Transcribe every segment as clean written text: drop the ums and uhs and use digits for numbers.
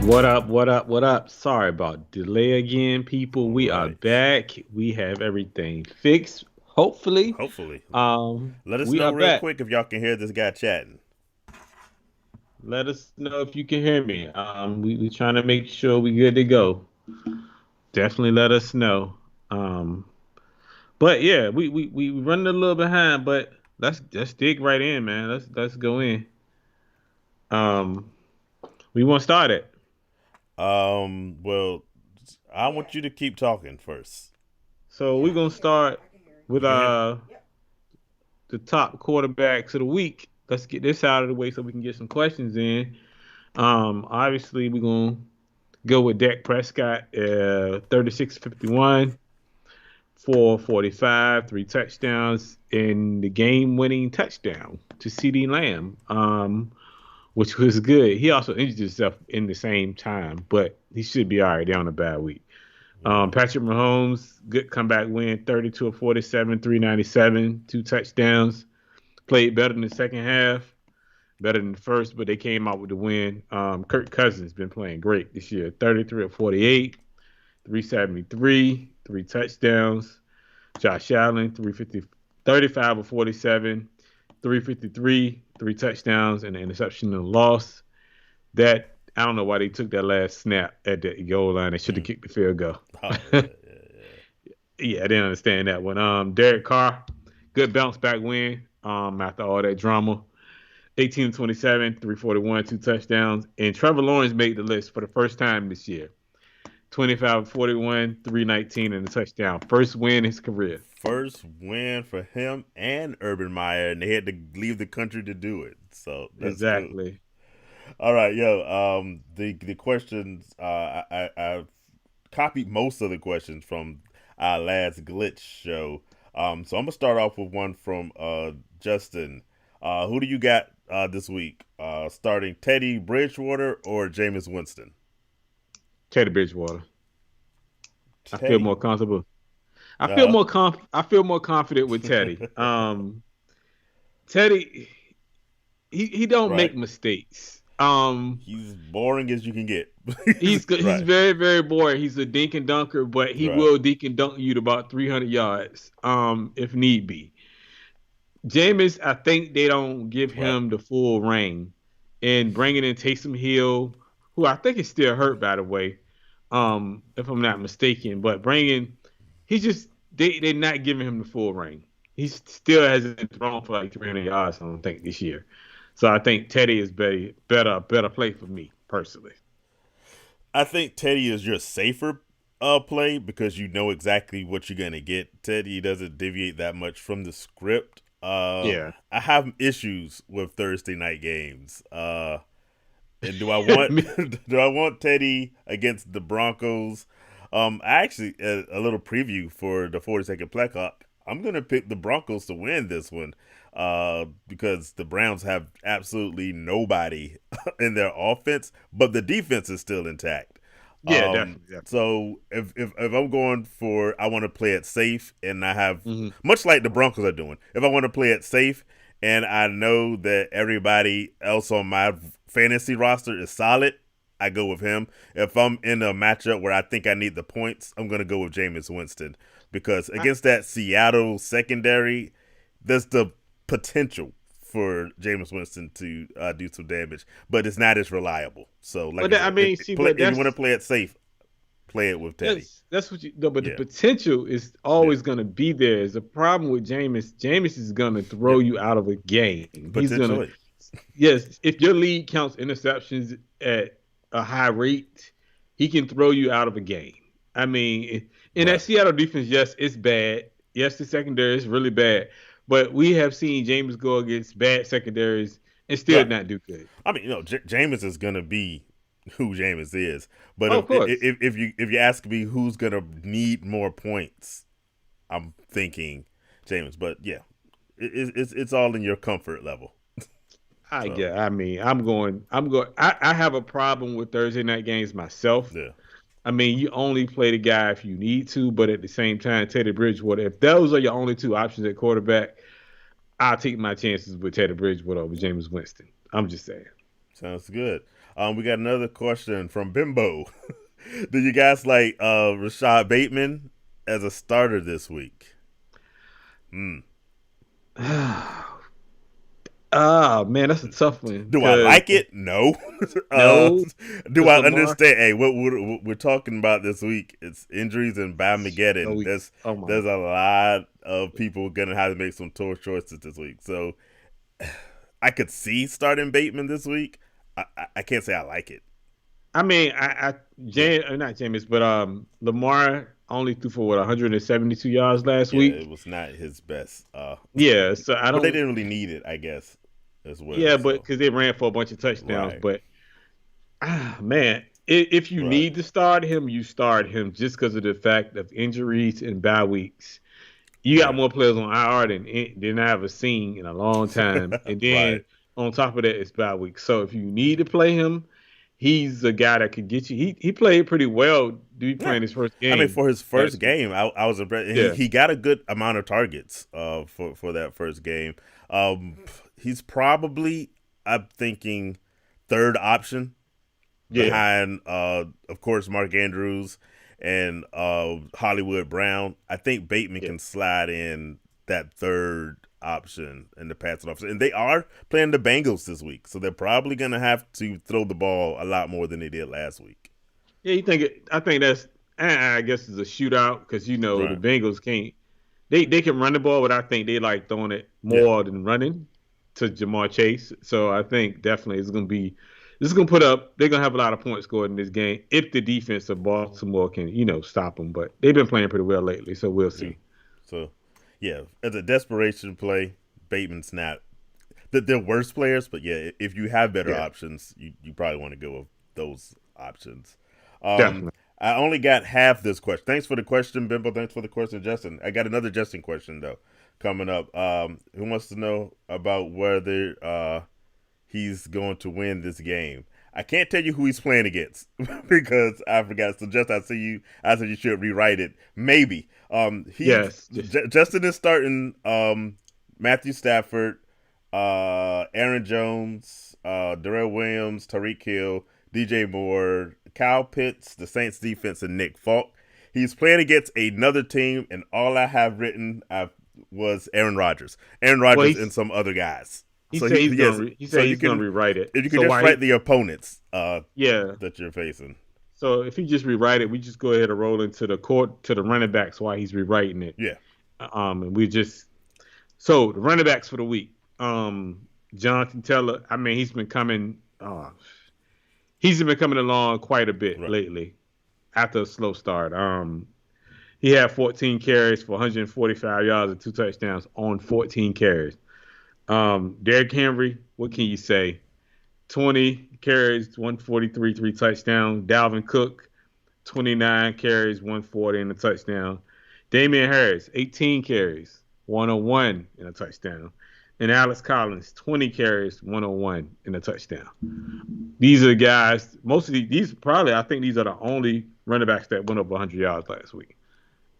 What up? What up? What up? Sorry about delay again, people. All We are right. back. We have everything fixed. Hopefully, Hopefully. Let us we know are real back. quick if y'all can hear this guy chatting. Let us know if you can hear me. We trying to make sure we good to go. Definitely let us know. Um, but yeah, we running a little behind, but let's dig right in, man. Let's go in. Um, we want to start it. Well, I want you to keep talking first. So we're gonna start with You can hear me? the top quarterbacks of the week. Let's get this out of the way so we can get some questions in. Obviously, we're going to go with Dak Prescott, 36-51, 445, three touchdowns, and the game winning touchdown to CD Lamb, which was good. He also injured himself in the same time, but he should be all right. They're on a bad week. Yeah. Patrick Mahomes, good comeback win, 32 of 47, 397, two touchdowns. Played better in the second half, better than the first, but they came out with the win. Kirk Cousins been playing great this year, 33 of 48, 373, three touchdowns. Josh Allen, 350, 35 of 47, 353, three touchdowns, and an interception and a loss. That I don't know why they took that last snap at the goal line. They should have Mm. kicked the field goal. Oh yeah, yeah, Yeah, I didn't understand that one. Derek Carr, good bounce back win. After all that drama, 18-27, 341, two touchdowns, and Trevor Lawrence made the list for the first time this year. 25-41, 319, and a touchdown. First win in his career. First win for him and Urban Meyer, and they had to leave the country to do it. So that's cool. Exactly. All right, yo. The questions. I copied most of the questions from our last glitch show. So I'm gonna start off with one from Justin. Who do you got this week? Starting Teddy Bridgewater or Jameis Winston? Teddy Bridgewater. I feel Teddy. more comfortable. Uh, I feel more confident with Teddy. Teddy, he don't right. make mistakes. He's boring as you can get. He's Right. very very boring. He's a dink and dunker, but he Right. will dink and dunk you to about 300 yards, if need be. Jameis, I think they don't give Right. him the full reign, and bringing in Taysom Hill, who I think is still hurt by the way, if I'm not mistaken, but bringing he just they're not giving him the full reign. He still hasn't thrown for like 300 yards, I don't think this year. So I think Teddy is better play for me personally. I think Teddy is your safer play because you know exactly what you're gonna get. Teddy doesn't deviate that much from the script. Yeah. I have issues with Thursday night games. And do I want do I want Teddy against the Broncos? I actually a little preview for the 42nd play clock. I'm gonna pick the Broncos to win this one, because the Browns have absolutely nobody in their offense, but the defense is still intact. Yeah, definitely. So if I'm going for, I want to play it safe, and I have, Hmm. much like the Broncos are doing. If I want to play it safe, and I know that everybody else on my fantasy roster is solid, I go with him. If I'm in a matchup where I think I need the points, I'm going to go with Jameis Winston because I, against that Seattle secondary, there's the potential for Jameis Winston to do some damage, but it's not as reliable. So, like but I I said, mean, see, but if you want to play it safe, play it with Teddy. that's what you no, but the Yeah, potential is yeah, always gonna be there. Is the problem with Jameis. Jameis is gonna throw yep. you out of a game. He's gonna Potentially, yes, if your league counts interceptions at a high rate, he can throw you out of a game. I mean, in that right. Seattle defense, yes, it's bad. Yes, the secondary is really bad. But we have seen James go against bad secondaries and still Right. not do good. I mean, Jameis is gonna be who Jameis is. But Oh, of course. if you ask me who's gonna need more points, I'm thinking Jameis. But yeah, it's all in your comfort level. I So get. I mean, I'm going. I have a problem with Thursday night games myself. yeah, I mean, you only play the guy if you need to, but at the same time, Teddy Bridgewater. If those are your only two options at quarterback, I'll take my chances with Teddy Bridgewater over James Winston. I'm just saying. sounds good. We got another question from Bimbo. Do you guys like Rashad Bateman as a starter this week? Hmm. Ah, man, that's a tough one Do I because like it? No. uh, no, do because I Lamar. understand? Hey, what we're talking about this week? It's injuries and No, Bamageddon. oh my, There's a lot of people gonna have to make some tough choices this week. So I could see starting Bateman this week. I can't say I like it. I mean, Yeah, Not James, but Lamar only threw for what 172 yards last yeah, it week. was not his best. Yeah, so I But they don't. didn't really need it, I guess, as well. Yeah, but So because they ran for a bunch of touchdowns, right, but man, if you right, need to start him, you start him just because of the fact of injuries and bye weeks. You got right, more players on IR than I ever seen in a long time, and right. then on top of that, it's bye week. So if you need to play him, he's a guy that could get you. He played pretty well. To be Yeah. playing his first I mean, game for his first last week. game, I was impressed. Yeah, He got a good amount of targets for that first game. Um, he's probably, I'm thinking, third option yeah, behind, of course, Mark Andrews and Hollywood Brown. I think Bateman yeah. can slide in that third option in the passing offense. And they are playing the Bengals this week, so they're probably going to have to throw the ball a lot more than they did last week. Yeah, I think that's. I guess it's a shootout because the Right. Bengals can't. They can run the ball, but I think they like throwing it Yeah. more than running to Jamar Chase. So I think definitely it's gonna be. This is gonna put up. They're gonna have a lot of points scored in this game if the defense of Baltimore can stop them. But they've been playing pretty well lately, so we'll Yeah. see. So, yeah, as a desperation play, Bateman's not. They're worse players, but yeah, if you have better Yeah, options, you probably want to go with those options. Um, definitely. I only got half this question. Thanks for the question, Bimbo. Thanks for the question, Justin. I got another Justin question though coming up. Who wants to know about whether he's going to win this game? I can't tell you who he's playing against because I forgot. So just I see you. I said you should rewrite it. Maybe. Yes, just Justin is starting. Matthew Stafford, Aaron Jones, Darrell Williams, Tariq Hill, DJ Moore, Kyle Pitts, the Saints defense, and Nick Falk. He's playing against another team, and all I have written was Aaron Rodgers, well, and some other guys. he So said he's yes, gonna he so said he's gonna rewrite it. if you could So just why? write the opponents Yeah. that you're facing. So if he just rewrite it, we just go ahead and roll into the court to the running backs while he's rewriting it. Yeah, And we just so the running backs for the week. Jonathan Taylor. I mean, he's been coming along quite a bit right. lately after a slow start. He had 14 carries for 145 yards and two touchdowns on 14 carries. Derrick Henry, what can you say? 20 carries, 143, three touchdowns. Dalvin Cook, 29 carries, 140 and a touchdown. Damian Harris, 18 carries, 101 and a touchdown. And Alex Collins, 20 carries, 101 and a touchdown. These are the guys, most of these probably, I think these are the only running backs that went over 100 yards last week.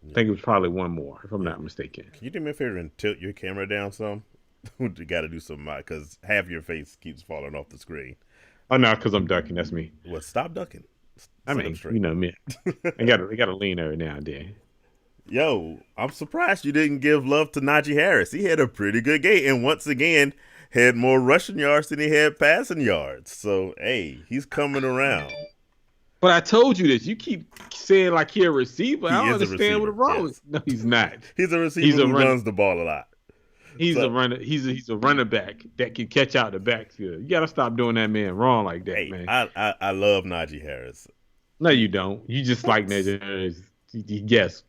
I Yeah. think it was probably one more, if I'm Yeah. not mistaken. Can you do me a favor and tilt your camera down some? You got to do something because half your face keeps falling off the screen. Oh, no, because I'm ducking. That's me. Well, stop ducking. I Sit up mean, you straight. know me. I gotta lean every now and then. Yo, I'm surprised you didn't give love to Najee Harris. He had a pretty good game, and once again, had more rushing yards than he had passing yards. So, hey, he's coming around. But I told you this. You keep saying like he a receiver. I He don't is a understand what's receiver. wrong with. Yes, No, he's not. he's a receiver He's a who run. runs the ball a lot. He's a So, runner. He's a running back that can catch out the backfield. You gotta stop doing that man wrong like that, hey, man. I love Najee Harris. No, you don't. You just like What? that. Yes.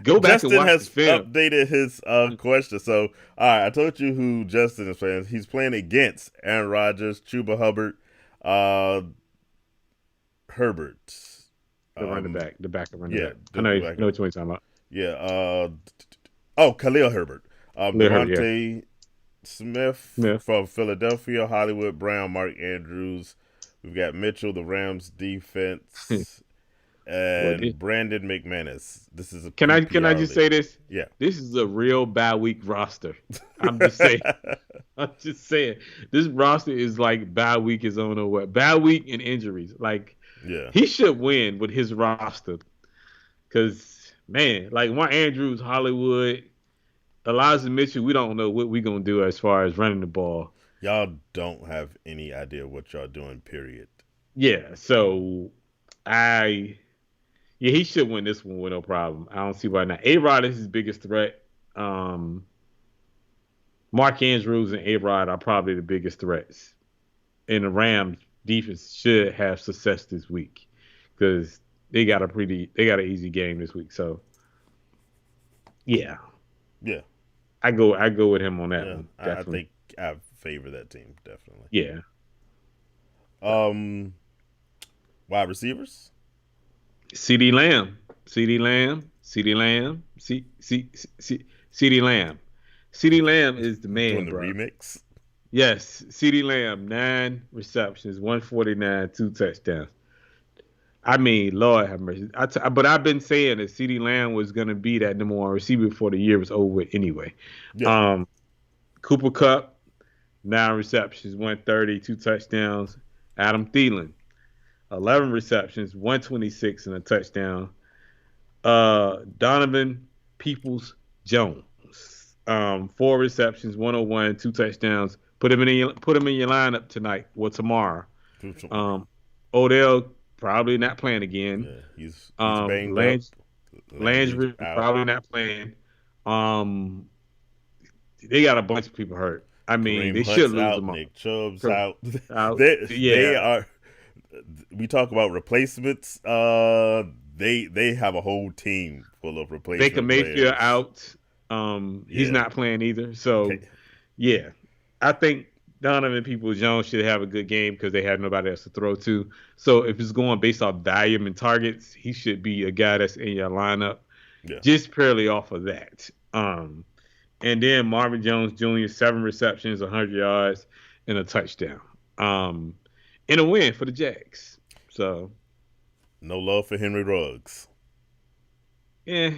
Go back and Justin watch the has film. updated his question. So, all right, I told you who Justin is playing. He's playing against Aaron Rodgers, Chuba Hubbard, uh, Herbert. The running back, the backup running Yeah, back. I know, back know up. what you're talking about. Yeah. Khalil Herbert. Little hurt, yeah. Devontae Smith Yeah. from Philadelphia, Hollywood Brown, Mark Andrews. We've got Mitchell, the Rams defense. Well, and Brandon McManus. This is a can I PPR just league. say this? Yeah. This is a real bye week roster. I'm just saying. I'm just saying. This roster is like bye week is on or what? Bye week and injuries. Like Yeah. he should win with his roster. Cause man, like Mark Andrews, Hollywood, Elijah Mitchell, we don't know what we're gonna do as far as running the ball. Y'all don't have any idea what y'all doing, period. Yeah, so I yeah, he should win this one with no problem. I don't see why not. A-Rod is his biggest threat. Mark Andrews and A-Rod are probably the biggest threats. And the Rams defense should have success this week because they got an easy game this week. So yeah. Yeah. I go with him on that one. I think I favor that team, definitely. Yeah. Wide receivers? CeeDee Lamb. CeeDee Lamb. CeeDee Lamb. CeeDee Lamb. CeeDee Lamb is the man, Doing the bro. remix? Yes. CeeDee Lamb, 9 receptions, 149, 2 touchdowns. I mean, Lord have mercy. But I've been saying that CeeDee Lamb was going to be that number one receiver before the year was over with anyway. Yeah. Cooper Kupp, 9 receptions, 130, 2 touchdowns. Adam Thielen, 11 receptions, 126 and a touchdown. Donovan Peoples-Jones, 4 receptions, 101, 2 touchdowns. Put him in your lineup tonight or tomorrow. Odell probably not playing again. Yeah, he's banged up. Landry probably not playing. They got a bunch of people hurt. I mean, Kareem they Hunt's should lose out, them all. Nick Chubb's out. Yeah. They are. We talk about replacements. They have a whole team full of replacements. Baker Mayfield out. He's not playing either. So, yeah, I think Donovan Peoples-Jones should have a good game because they have nobody else to throw to. So if it's going based off volume and targets, he should be a guy that's in your lineup just purely off of that. And then Marvin Jones Jr., 7 receptions, 100 yards, and a touchdown. And a win for the Jags. So no love for Henry Ruggs. Yeah,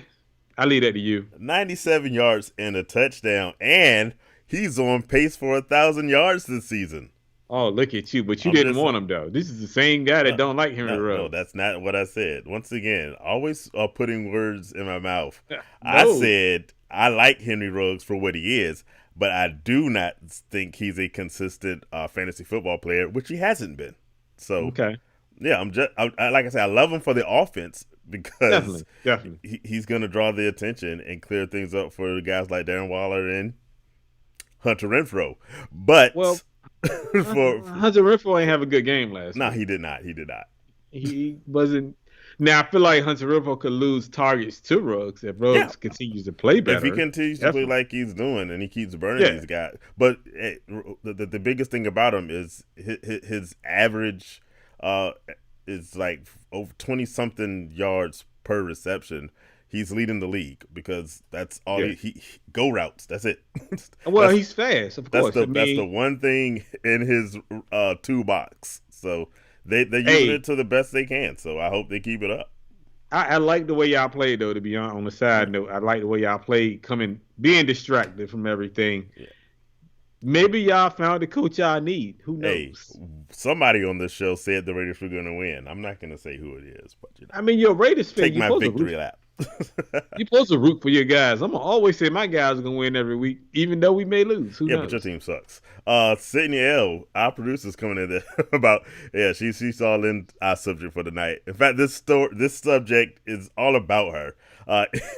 I leave that to you. 97 yards and a touchdown, and he's on pace for 1,000 yards this season. Oh, look at you. But you didn't want him, though. This is the same guy that don't like Henry Ruggs. No, that's not what I said. Once again, always putting words in my mouth. No. I said I like Henry Ruggs for what he is, but I do not think he's a consistent fantasy football player, which he hasn't been. So, yeah, like I said, I love him for the offense because definitely. He's going to draw the attention and clear things up for guys like Darren Waller and Hunter Renfrow. But Hunter Renfrow ain't have a good game last week. No, he did not. He wasn't. Now, I feel like Hunter Renfrow could lose targets to Ruggs if Ruggs continues to play better. If he continues to play like he's doing and he keeps burning these guys. But the biggest thing about him is his average is like over 20-something yards per reception. He's leading the league because that's all he go routes. That's it. Well, he's fast, of course. That's the one thing in his toolbox. So they're using it to the best they can. So I hope they keep it up. I like the way y'all played, though, to be on the side note. I like the way y'all played, being distracted from everything. Yeah. Maybe y'all found the coach y'all need. Who knows? Somebody on this show said the Raiders were going to win. I'm not going to say who it is, but I mean, your Raiders fan. Take my victory lap. You're supposed to root for your guys. I'm gonna always say my guys are gonna win every week, even though we may lose. Who knows? But your team sucks. Sydney L, our producer's coming in there about she's all in our subject for the night. In fact, this subject is all about her.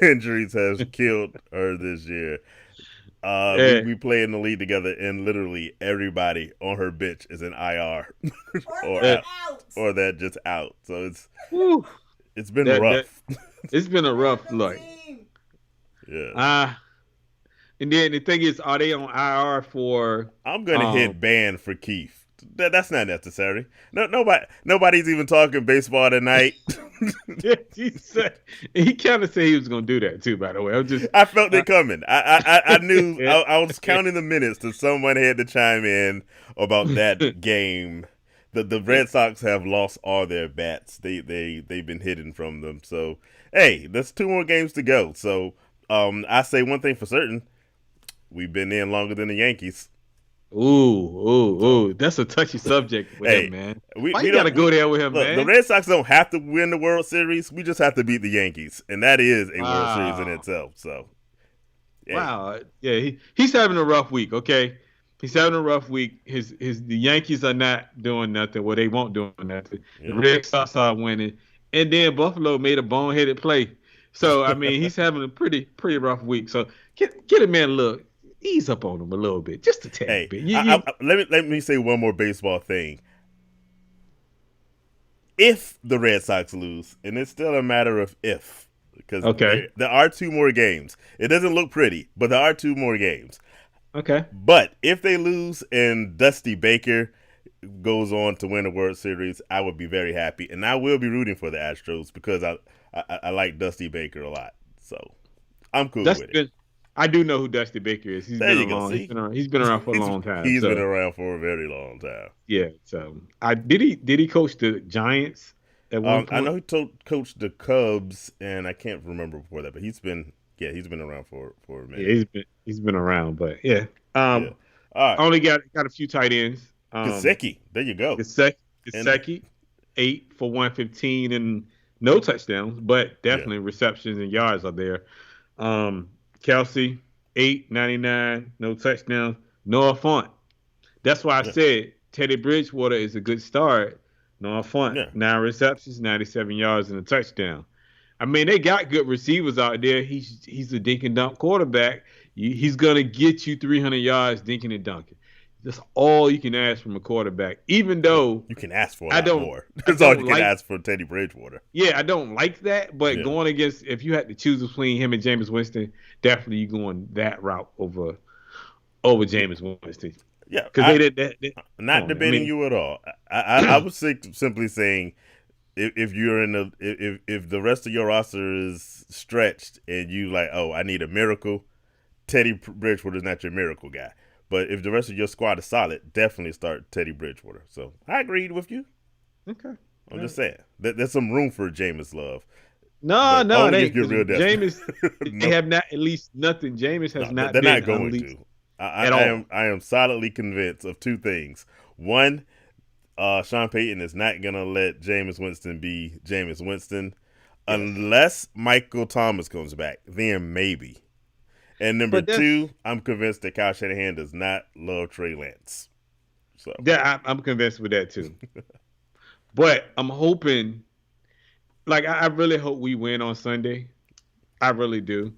Injuries has killed her this year. We play in the league together, and literally everybody on her bench is in IR or they're just out. So it's been rough. It's been a rough look. Yeah. And then the thing is, are they on IR for? I'm gonna hit ban for Keith. That's not necessary. Nobody's even talking baseball tonight. He kind of said he was gonna do that too. By the way, I felt it coming. I knew. I was counting the minutes till someone had to chime in about that game The Red Sox have lost all their bats. They've been hidden from them. So hey, there's 2 more games to go. So I say one thing for certain: we've been in longer than the Yankees. So That's a touchy subject with him, hey, man. we Why we you gotta don't go there with him, look. The man? Red Sox don't have to win the World Series. We just have to beat the Yankees, and that is a World Series in Wow. itself. So hey, Wow. Yeah, he's having a rough week, okay? He's having a rough week. The Yankees are not doing nothing. Well, they won't do nothing. The yeah. Red Sox are winning. And then Buffalo made a boneheaded play. So I mean he's having a pretty rough week. So get a man a little ease up on him a little bit. Just a tad Hey, bit. let me say one more baseball thing. If the Red Sox lose, and it's still a matter of if, because Okay. there are 2 more games. It doesn't look pretty, but there are 2 more games. Okay. But if they lose and Dusty Baker goes on to win the World Series, I would be very happy, and I will be rooting for the Astros because I like Dusty Baker a lot. So I'm cool with it. Dusty I do know who Dusty Baker is. He's There been you go. along. See, He's been around for a he's long time. he's been So around for a very long time. yeah. So I did he coach the Giants at one I point? know he coached the Cubs, and I can't remember before that, but he's been around for a Yeah, minute. he's been around, but yeah. Yeah. All right, Only got a few tight ends. Gasecki. There you go. And Gesicki, 8 for 115 and no touchdowns, but yeah, definitely receptions and yards are there. Kelsey, 899, no touchdowns. Noah Font. That's why I yeah, said Teddy Bridgewater is a good start. Noah Font, yeah. 9 receptions, 97 yards and a touchdown. I mean, they got good receivers out there. He's a dink and dunk quarterback. He's gonna get you 300 yards dinking and dunking. That's all you can ask from a quarterback. Even Well, though you can ask for a I lot don't, more. I That's all you don't can like, ask for Teddy Bridgewater. yeah, I don't like that. But Yeah, going against, if you had to choose between him and Jameis Winston, definitely you going that route over yeah, Jameis Winston yeah. because they did that. Come Not on, man. I debating mean, you at all. I was simply saying if you're in the if the rest of your roster is stretched and you like, oh, I need a miracle, Teddy Bridgewater is not your miracle guy. But if the rest of your squad is solid, definitely start Teddy Bridgewater. So I agreed with you. okay. I'm All just right. saying there's some room for Jameis Love, No, but no, it only if ain't you're because real desperate. Jameis. They No, have not at least nothing. Jameis has no, not they're not been going unleashed to. at all. I am solidly convinced of 2 things. One, Sean Payton is not gonna let Jameis Winston be Jameis Winston Yes, unless Michael Thomas comes back. Then maybe. And number but that's two, I'm convinced that Kyle Shanahan does not love Trey Lance. So that I'm convinced with that too. But I'm hoping, like I really hope we win on Sunday. I really do.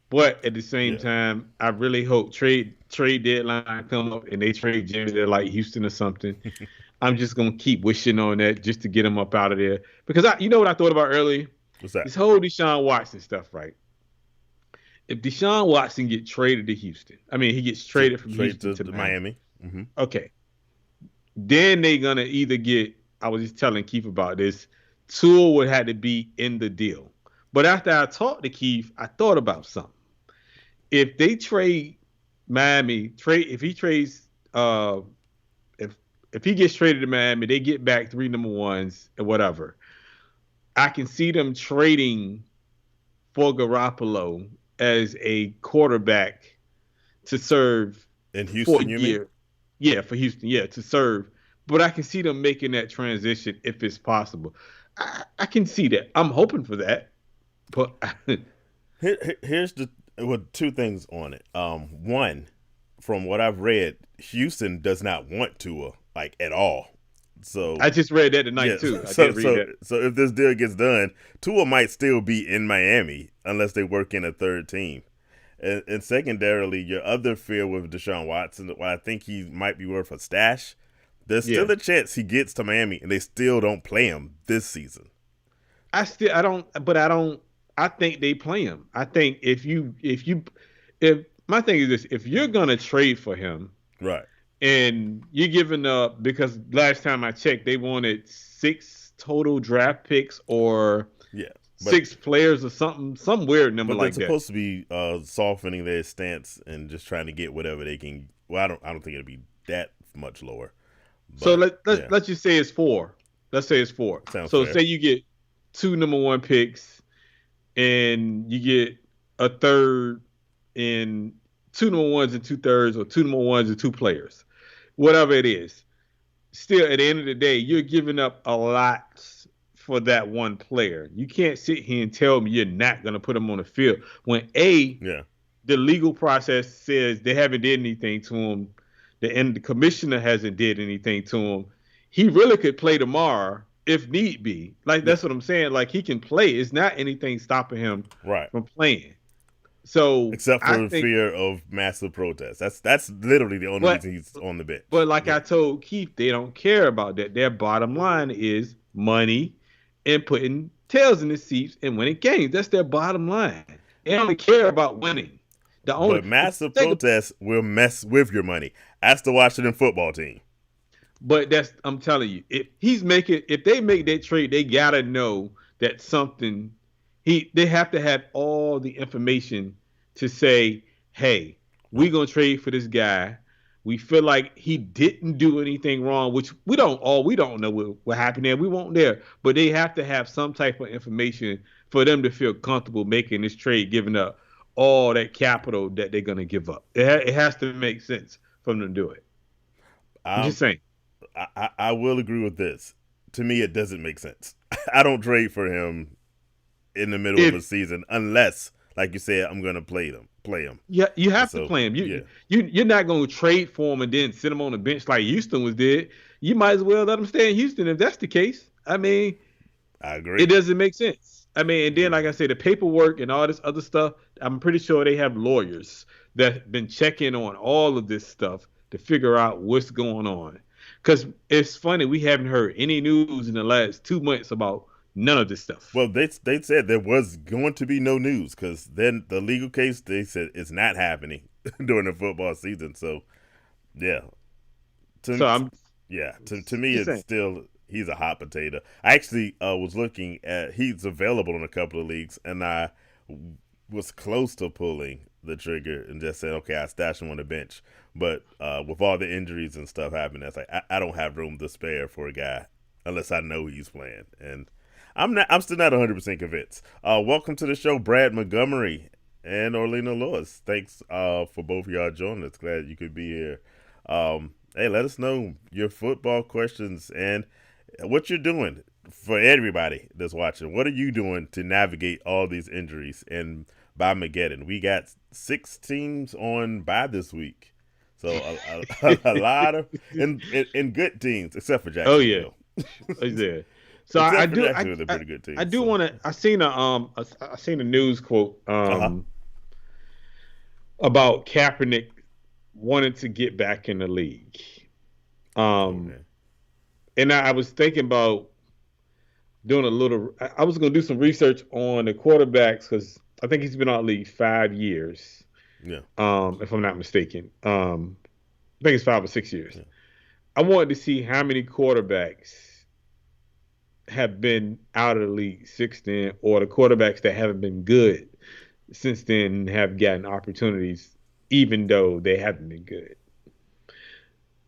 But at the same yeah, time, I really hope trade deadline come up and they trade Jimmy to like Houston or something. I'm just gonna keep wishing on that just to get him up out of there. Because you know what I thought about earlier? what's that? This whole Deshaun Watson stuff, right? If Deshaun Watson get traded to Houston, I mean he gets traded from Trade Houston to to Miami. Miami. Mm-hmm. Okay. Then they gonna either get, I was just telling Keith about this, Tua would have to be in the deal. But after I talked to Keith, I thought about something. If they trade Miami, if he trades if if he gets traded to Miami, they get back 3 number 1s and whatever. I can see them trading for Garoppolo as a quarterback to serve In for a Houston, you mean? year. Yeah, for Houston, yeah, to serve. But I can see them making that transition if it's possible. I can see that. I'm hoping for that. But Here's the 2 things on it. One, from what I've read, Houston does not want Tua like at all. So I just read that tonight yes, too. I did read that. so if this deal gets done, Tua might still be in Miami unless they work in a third team. And secondarily, your other fear with Deshaun Watson, while I think he might be worth a stash, there's Yeah. still a chance he gets to Miami and they still don't play him this season. I don't I think they play him. I think if my thing is this, if you're gonna trade for him Right. and you're giving up, because last time I checked, they wanted 6 total draft picks or Yeah. But 6 players or something, some weird number but they're like that. supposed to be softening their stance and just trying to get whatever they can. Well, I don't think it'll be that much lower. So But yeah, let's just say it's four. Let's say it's four. sounds So fair. say you get two number one picks and you get a third and two number ones and two thirds, or two number ones and two players, whatever it is. Still, at the end of the day, you're giving up a lot for that one player. You can't sit here and tell me you're not going to put him on the field when Yeah, the legal process says they haven't did anything to him, and the commissioner hasn't did anything to him. He really could play tomorrow if need be. Like yeah, that's what I'm saying. Like he can play. It's not anything stopping him right. from playing. So Except I for the think, fear of massive protests. That's literally the only but reason he's on the bench. but like I But told Keith, they don't care about that. Their bottom line is money and putting tails in the seats and winning games. That's their bottom line. They only care about winning. The only but massive thing, protests will mess with your money. Ask the Washington football team. but that's I'm telling you, if they make that trade, they gotta know that something they have to have all the information to say, hey, we're gonna trade for this guy. We feel like he didn't do anything wrong, which we don't know what happened there. We won't there. But they have to have some type of information for them to feel comfortable making this trade, giving up all that capital that they're gonna give up. It has to make sense for them to do it. I'm Um, just saying. I will agree with this. To me, it doesn't make sense. I don't trade for him in the middle of If a season unless, like you said, I'm gonna play him. Yeah, you And have to so, play him. yeah, You're not going to trade for him and then sit him on the bench like Houston was did. You might as well let him stay in Houston if that's the case. I mean, I it agree. doesn't make sense. I mean, and then Yeah. like I said, the paperwork and all this other stuff. I'm pretty sure they have lawyers that have been checking on all of this stuff to figure out what's going on. Because it's funny, we haven't heard any news in the last 2 months about none of this stuff. Well, they said there was going to be no news because then the legal case they said it's not happening during the football season. So yeah, So to, I'm yeah, to me, just it's saying. still he's a hot potato. I actually was looking at he's available in a couple of leagues, and I was close to pulling the trigger and just saying, okay, I stashed him on the bench. But with all the injuries and stuff happening, that's like I don't have room to spare for a guy unless I know he's playing, and I'm still not 100% convinced. Welcome to the show, Brad Montgomery and Orlando Lewis. Thanks for both of y'all joining us. Glad you could be here. Hey, let us know your football questions and what you're doing for everybody that's watching. What are you doing to navigate all these injuries? And by Mageddon, we got 6 teams on bye this week. So a lot of and good teams, except for Oh yeah, Jacksonville. yeah. So I Except for do Jacksonville, they're pretty good I teams. do So want to. I seen a news quote uh-huh. about Kaepernick wanting to get back in the league. Um, Okay. and I was thinking about doing a little. I was going to do some research on the quarterbacks because I think he's been out of the league 5 years. Yeah. If I'm not mistaken. I think it's 5 or 6 years. Yeah. I wanted to see how many quarterbacks have been out of the league since then, or the quarterbacks that haven't been good since then have gotten opportunities, even though they haven't been good.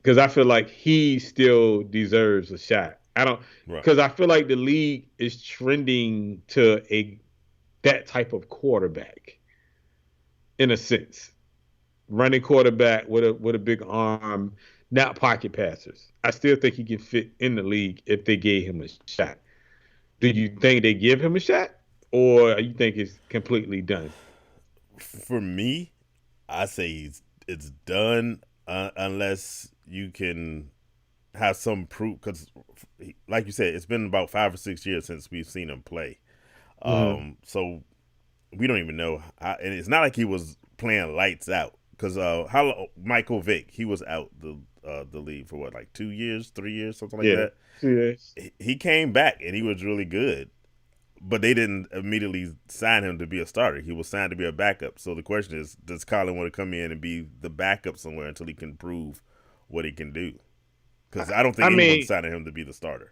Because I feel like he still deserves a shot. I don't, Right. because I feel like the league is trending to a that type of quarterback in a sense, running quarterback with a big arm, not pocket passers. I still think he can fit in the league if they gave him a shot. Do you think they give him a shot, or you think it's completely done? For me, I say it's done unless you can have some proof. Because, like you said, it's been about 5 or 6 years since we've seen him play. Mm-hmm. So we don't even know. And it's not like he was playing lights out. Because how Michael Vick, he was out the league for what, like 2 years, 3 years, something like Yeah. that. Yes. He came back and he was really good, but they didn't immediately sign him to be a starter. He was signed to be a backup. So the question is, does Colin want to come in and be the backup somewhere until he can prove what he can do? Because I don't I think anyone's mean, signing him to be the starter.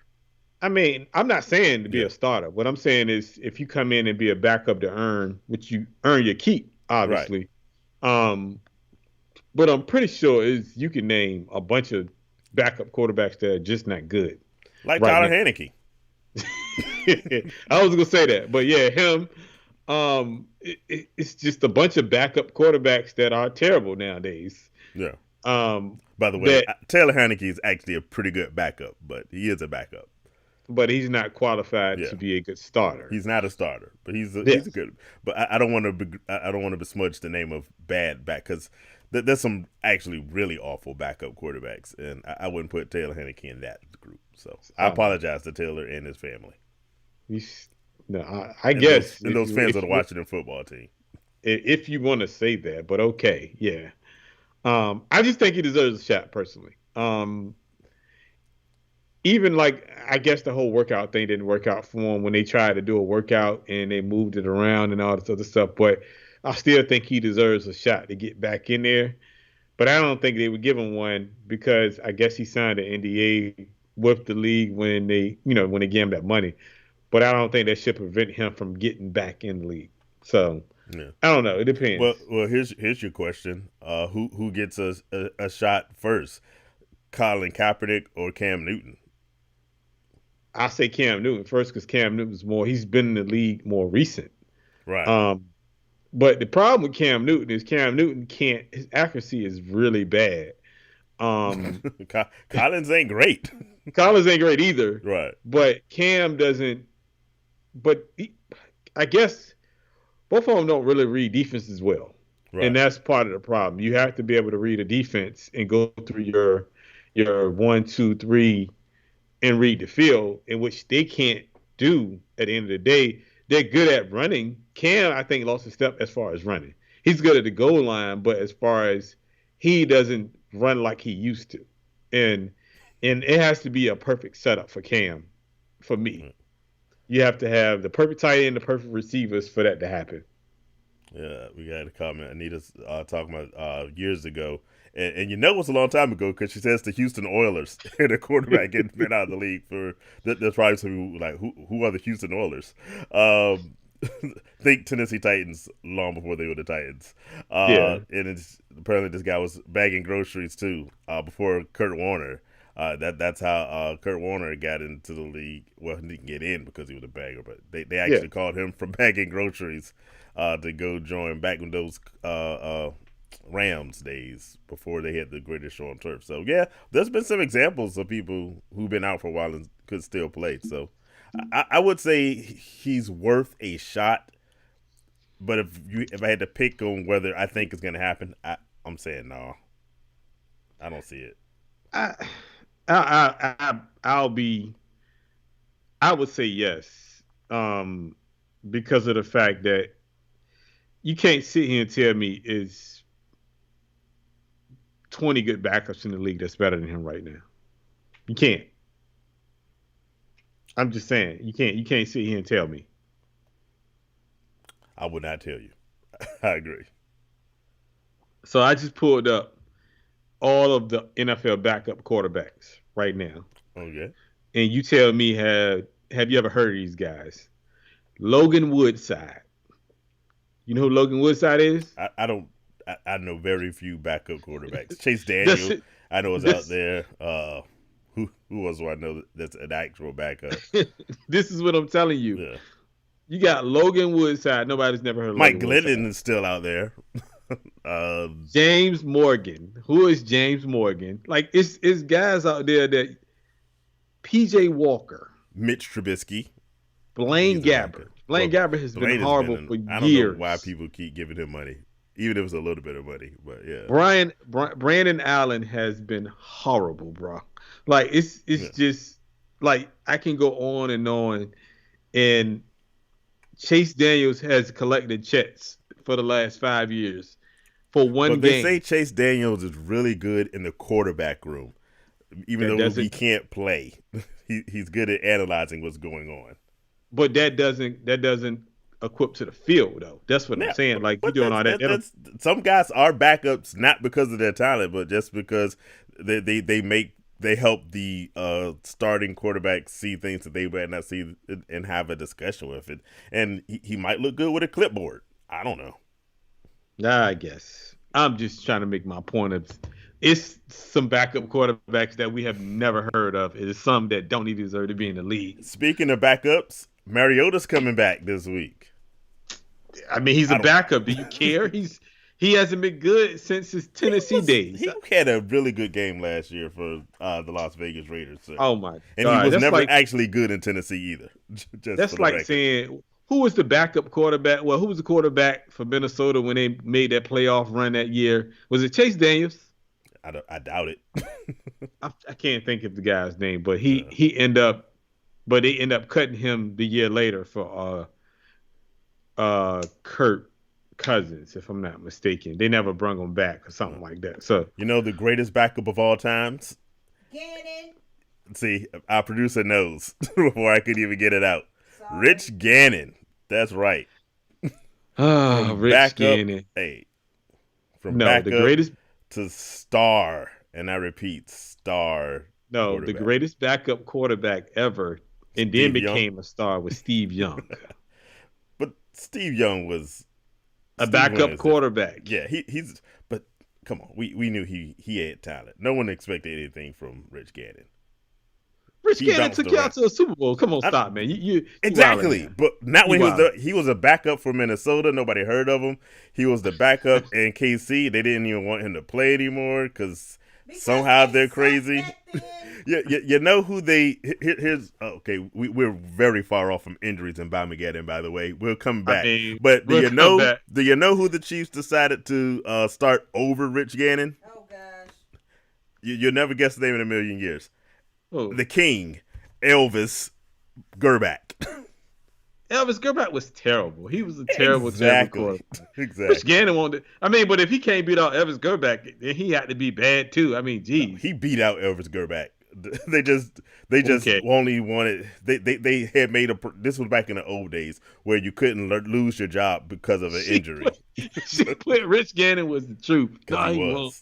I'm not saying to be Yeah, a starter. What I'm saying is, if you come in and be a backup to earn, which you earn your keep, right. obviously. Um, but I'm pretty sure is you can name a bunch of backup quarterbacks that are just not good Like right Tyler now. Haneke. I was gonna say that, but yeah, him. It's just a bunch of backup quarterbacks that are terrible nowadays. Yeah. Um, By the way, that, Taylor Haneke is actually a pretty good backup, but he is a backup. but he's not qualified Yeah. to be a good starter. He's not a starter, but he's a Yes. good. But I don't want to I don't want to besmudge the name of bad back because there's some actually really awful backup quarterbacks, and I wouldn't put Taylor Haneke in that group. So I apologize to Taylor and his family. No, I guess and those fans of the Washington football team. If you want to say that, but okay, yeah. I just think he deserves a shot personally. Even like I guess the whole workout thing didn't work out for him when they tried to do a workout and they moved it around and all this other stuff. But I still think he deserves a shot to get back in there. But I don't think they would give him one because I guess he signed an NDA with the league when they gave him that money. But I don't think that should prevent him from getting back in the league. So Yeah. I don't know. It depends. Well, here's your question. Who gets a shot first? Colin Kaepernick or Cam Newton? I say Cam Newton first because Cam Newton's he's been in the league more recent. Right. But the problem with Cam Newton is Cam Newton his accuracy is really bad. Collins ain't great. Collins ain't great either. Right. But Cam doesn't. I guess both of them don't really read defenses well. Right. And that's part of the problem. You have to be able to read a defense and go through your 1, 2, 3 and read the field, in which they can't do at the end of the day. They're good at running. Cam, I think, lost a step as far as running. He's good at the goal line, but as far as he doesn't run like he used to. And it has to be a perfect setup for Cam, for me. Mm-hmm. You have to have the perfect tight end, the perfect receivers for that to happen. Yeah, we got a comment. Anita's talking about years ago. And you know it's a long time ago because she says the Houston Oilers and the quarterback getting been out of the league for that's probably some like who are the Houston Oilers? Think Tennessee Titans long before they were the Titans. And apparently this guy was bagging groceries too before Kurt Warner. That's how Kurt Warner got into the league. Well, he didn't get in because he was a bagger, but they actually called him from bagging groceries to go join back in those Rams days before they had the greatest show on turf. So yeah, there's been some examples of people who've been out for a while and could still play. So I would say he's worth a shot. But if I had to pick on whether I think it's going to happen, I'm saying no. I don't see it. I would say yes, because of the fact that you can't sit here and tell me it's 20 good backups in the league that's better than him right now. You can't. I'm just saying you can't sit here and tell me. I would not tell you. I agree. So I just pulled up all of the NFL backup quarterbacks right now. Okay. And you tell me, have you ever heard of these guys? Logan Woodside. You know who Logan Woodside is? I don't. I know very few backup quarterbacks. Chase Daniel, I know is out there. Who else do I know that's an actual backup? This is what I'm telling you. Yeah. You got Logan Woodside. Nobody's never heard of Mike Glennon is still out there. James Morgan. Who is James Morgan? Like it's guys out there that PJ Walker, Mitch Trubisky, Blaine Gabbert. Blaine Gabbert has been horrible for years. I don't know why people keep giving him money, even if it's a little bit of money. But yeah, Brandon Allen has been horrible, bro. Like it's just like I can go on, and Chase Daniels has collected checks for the last 5 years for one game. They say Chase Daniels is really good in the quarterback room, even though he can't play. He's good at analyzing what's going on. But that doesn't equip to the field though. That's what I'm saying. Like you doing all that. Some guys are backups not because of their talent, but just because they help the starting quarterback see things that they might not see and have a discussion with it. And he might look good with a clipboard. I don't know. I guess I'm just trying to make my point of It's some backup quarterbacks that we have never heard of. It is some that don't even deserve to be in the league. Speaking of backups, Mariota's coming back this week. I mean, he's a I don't. backup. Do you care? He hasn't been good since his Tennessee days. He had a really good game last year for the Las Vegas Raiders, sir. Oh my And he God, was never actually good in Tennessee either. Just for that's the like record. saying who was the backup quarterback? Well, who was the quarterback for Minnesota when they made that playoff run that year? Was it Chase Daniels? I doubt it. I can't think of the guy's name, but Yeah. they end up cutting him the year later for Kirk Cousins, if I'm not mistaken. They never brung him back or something like that. So You know the greatest backup of all times? Gannon. See, our producer knows before I could even get it out. Sorry. Rich Gannon. That's right. Rich backup, Gannon. Hey, from No, the backup greatest to star, and I repeat, star. no, the greatest backup quarterback ever, and then Steve Young? became a star was Steve Young. But Steve Young was A Steve backup Young is- quarterback. Yeah, he's. But come on, we knew he had talent. No one expected anything from Rich Gannon. Rich He Gannon bounced took you out around. to a Super Bowl. Come on, stop, man. You Exactly, wildin' now. but not when You he was a backup for Minnesota. Nobody heard of him. He was the backup in KC. They didn't even want him to play anymore because somehow they're crazy. You know who they here's okay. We're very far off from injuries and Bamageddon, by the way. We'll come back. But do we'll come back. you know who the Chiefs decided to start over Rich Gannon? Oh gosh. You'll never guess the name in a million years. Oh. The King, Elvis Gerback. Elvis Gerback was terrible. He was a terrible, terrible quarterback. Exactly. Rich Gannon wanted. I mean, but if he can't beat out Elvis Gerback, then he had to be bad too. I mean, geez. He beat out Elvis Gerback. They just Okay. only wanted they had made this was back in the old days where you couldn't lose your job because of an injury. Rich Gannon was the truth. No, 'Cause he he won't. was.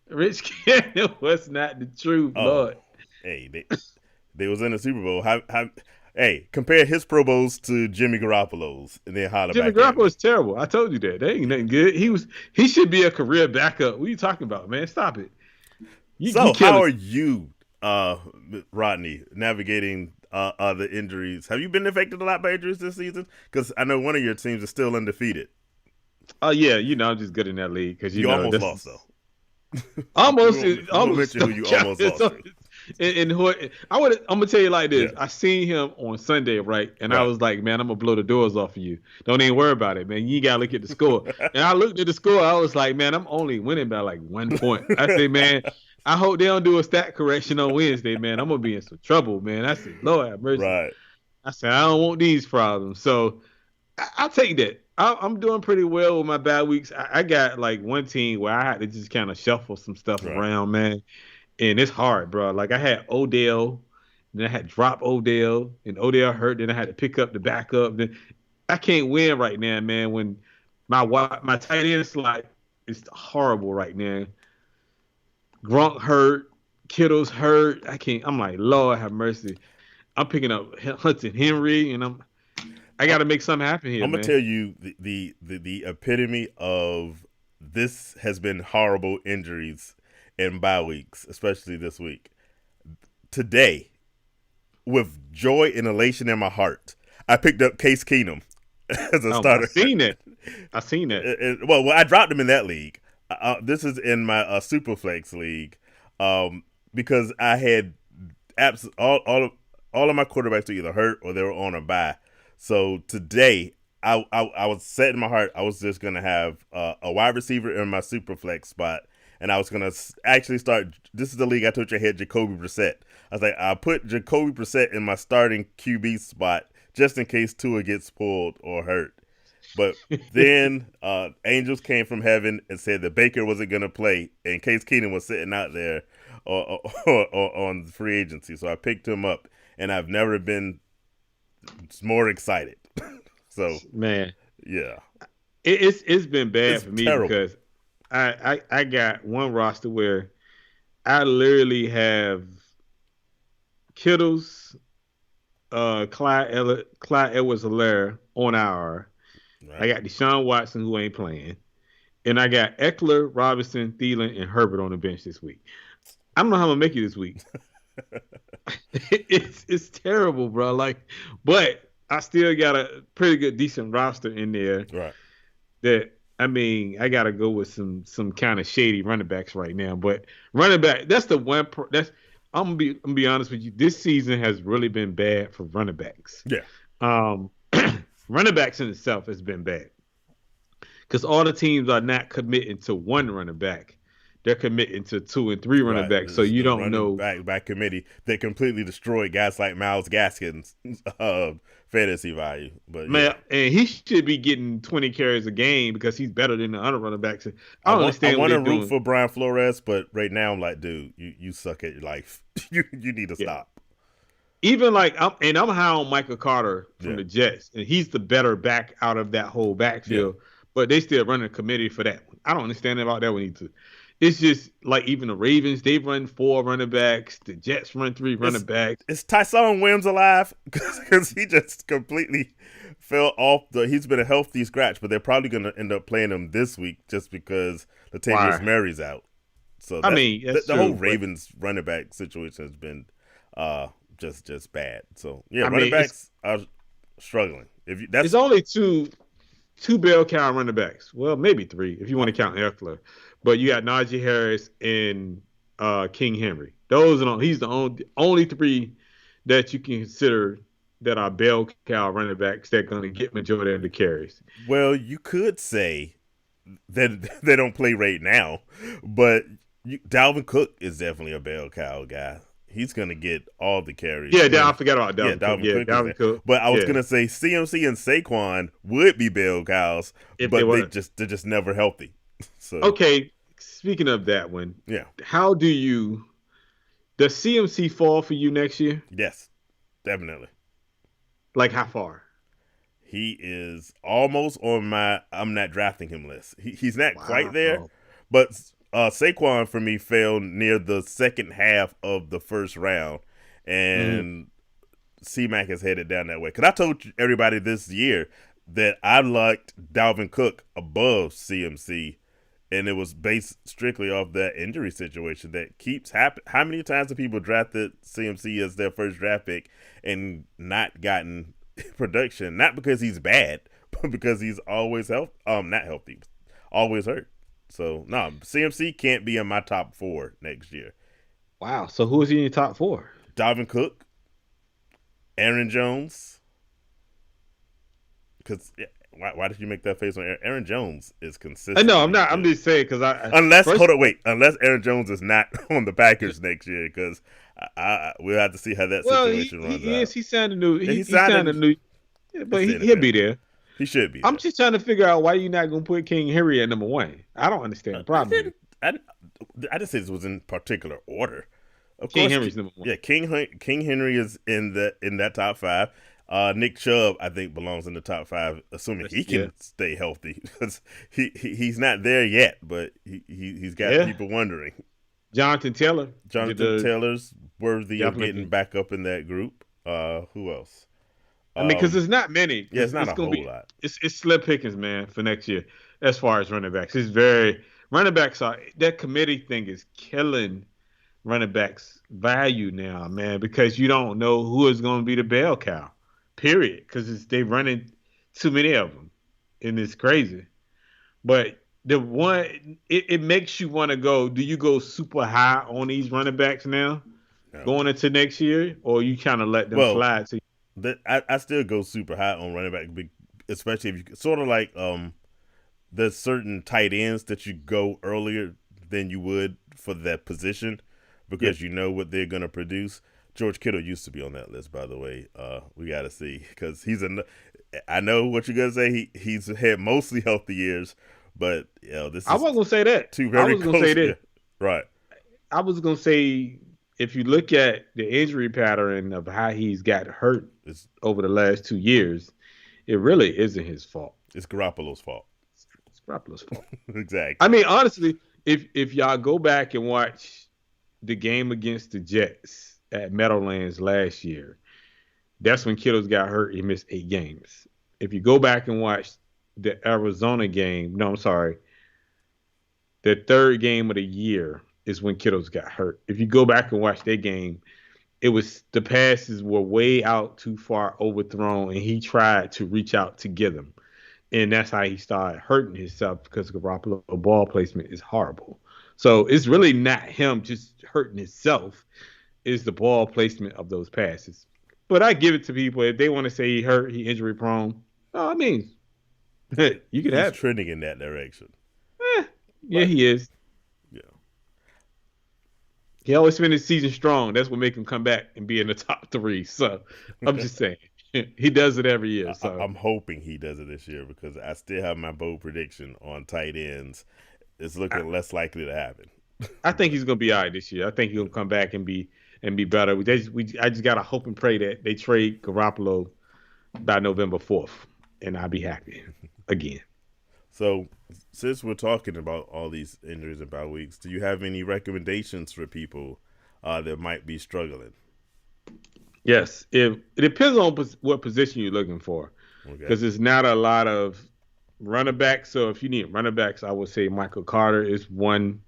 Rich Gannon was not the truth, Oh, Lord. hey, they was in the Super Bowl. Hey, compare his Pro Bowls to Jimmy Garoppolo's, and then holler Jimmy back at Garoppolo me. was terrible. I told you that. They ain't nothing good. He should be a career backup. What are you talking about, man? Stop it. So you how killing- are you, Rodney, navigating the injuries? Have you been affected a lot by injuries this season? Because I know one of your teams is still undefeated. Oh yeah, I'm just good in that league because You almost lost though. Almost, We won't mention who you almost lost to. And I'm gonna tell you like this. Yeah. I seen him on Sunday, right? And I Right. was like, man, I'm gonna blow the doors off of you. Don't even worry about it, man. You gotta look at the score. And I looked at the score. I was like, man, I'm only winning by like 1 point. I said, man, I hope they don't do a stat correction on Wednesday, man. I'm gonna be in some trouble, man. I said, Lord have mercy. Right. I said, I don't want these problems. So I'll take that. I'm doing pretty well with my bad weeks. I got like one team where I had to just kind of shuffle some stuff Right. around, man. And it's hard, bro. Like I had Odell, then I had to drop Odell, and Odell hurt. Then I had to pick up the backup. Then I can't win right now, man. When my tight end slot is horrible right now. Gronk hurt, Kittle's hurt. I can't. I'm like, Lord have mercy. I'm picking up Hudson Henry, and I got to make something happen here. I'm gonna man. tell you the epitome of this has been horrible injuries and bye weeks, especially this week. Today, with joy and elation in my heart, I picked up Case Keenum as a starter. I seen it. Well, I dropped him in that league. This is in my Superflex league because I had all of my quarterbacks were either hurt or they were on a bye. So today, I was set in my heart. I was just gonna have a wide receiver in my Superflex spot, and I was gonna actually start. This is the league I told you I had Jacoby Brissett. I was like, I'll put Jacoby Brissett in my starting QB spot just in case Tua gets pulled or hurt. But then angels came from heaven and said that Baker wasn't going to play, and Case Keenum was sitting out there on free agency. So I picked him up, and I've never been more excited. So, Man, yeah. it's been bad It's for me terrible. because I got one roster where I literally have Kittles, Clyde Edwards-Helaire on our. Right. I got Deshaun Watson who ain't playing, and I got Eckler, Robinson, Thielen, and Herbert on the bench this week. I don't know how I'm gonna make it this week. It's terrible, bro. Like, but I still got a pretty good, decent roster in there. Right. That I mean, I gotta go with some kind of shady running backs right now. But running back, that's the one. That's I'm gonna be honest with you. This season has really been bad for running backs. Yeah. Um, running backs in itself has been bad because all the teams are not committing to one running back. They're committing to 2 and 3 running backs. So It's you the don't know. back committee that completely destroyed guys like Myles Gaskin's fantasy value. But Man, and he should be getting 20 carries a game because he's better than the other running backs. I don't I understand want what to they're root doing. for Brian Flores, but right now I'm like, dude, you suck at your life. you need to stop. Even like I'm high on Michael Carter from the Jets, and he's the better back out of that whole backfield. But they still running a committee for that one. I don't understand about that one either. It's just like even the Ravens, they run 4 running backs. The Jets run 3 running backs. Is Tyson Williams alive? Because he just completely fell off. He's been a healthy scratch, but they're probably going to end up playing him this week just because Latavius Murray's out. So I mean, the whole Ravens running back situation has been just bad. So yeah, running backs are struggling. It's only two bell cow running backs. Well, maybe 3 if you want to count Eckler. But you got Najee Harris and King Henry. He's the only 3 that you can consider that are bell cow running backs that are going to get majority of the carries. Well, you could say that they don't play right now, but Dalvin Cook is definitely a bell cow guy. He's going to get all the carries. Yeah, I forgot about Dalvin Cook. Yeah, Dalvin Cook. But I was going to say CMC and Saquon would be bell cows, but they're just never healthy. So okay, speaking of that one, how does CMC fall for you next year? Yes, definitely. Like how far? He is almost on my I'm not drafting him list. He's not quite there, but Saquon for me fell near the second half of the first round, and C-Mac is headed down that way. Because I told everybody this year that I liked Dalvin Cook above CMC, and it was based strictly off that injury situation that keeps happening. How many times have people drafted CMC as their first draft pick and not gotten production? Not because he's bad, but because he's always not healthy, always hurt. So no, CMC can't be in my top 4 next year. Wow. So who is he in your top 4? Dalvin Cook, Aaron Jones. Because why did you make that face on Aaron Jones? Is consistent. No, I'm not. I'm just saying because unless Aaron Jones is not on the Packers next year, because we'll have to see how that situation runs out. He signed a new. He signed a new. Yeah, but he'll be there. He should be. I'm just trying to figure out why you're not going to put King Henry at number 1. I don't understand the problem. I just said this was in particular order. Of King course, Henry's number 1. Yeah, King Henry is in that top 5. Nick Chubb, I think, belongs in the top 5, assuming he can stay healthy. Because he's not there yet, but he's got people wondering. Jonathan Taylor's worthy of getting back up in that group. Who else? I mean, because there's not many. Yeah, it's not a whole lot. It's slim pickings, man, for next year as far as running backs. Running backs that committee thing is killing running backs' value now, man, because you don't know who is going to be the bell cow, period, because they running too many of them, and it's crazy. But the one, it makes you want to go, do you go super high on these running backs now going into next year, or you kind of let them slide to I still go super high on running back, especially if you sort of like there's certain tight ends that you go earlier than you would for that position because you know what they're going to produce. George Kittle used to be on that list, by the way. We got to see because I know what you're going to say. He's had mostly healthy years, but this is I wasn't going to say that. I was going to say that. Right. I was going to say if you look at the injury pattern of how he's got hurt over the last 2 years, it really isn't his fault. It's Garoppolo's fault. It's Garoppolo's fault. Exactly. I mean, honestly, if y'all go back and watch the game against the Jets at Meadowlands last year, that's when Kittles got hurt. He missed 8 games. If you go back and watch the Arizona game, The third game of the year is when Kittles got hurt. If you go back and watch that game, it was the passes were way out too far overthrown, and he tried to reach out to get them, and that's how he started hurting himself because Garoppolo ball placement is horrible. So it's really not him just hurting himself; it's the ball placement of those passes. But I give it to people if they want to say he hurt, he injury prone. Oh, I mean, you could He's have. trending in that direction. Eh, yeah, But he is. yeah. He always finishes season strong. That's what make him come back and be in the top three. So I'm just saying, he does it every year. So I'm hoping he does it this year because I still have my bold prediction on tight ends. It's looking less likely to happen. I think he's gonna be all right this year. I think he'll come back and be better. I just gotta hope and pray that they trade Garoppolo by November 4th, and I'll be happy again. So, since we're talking about all these injuries and bye weeks, do you have any recommendations for people that might be struggling? Yes, it depends on what position you're looking for, Okay. because there's not a lot of running backs. So if you need running backs, I would say Michael Carter is one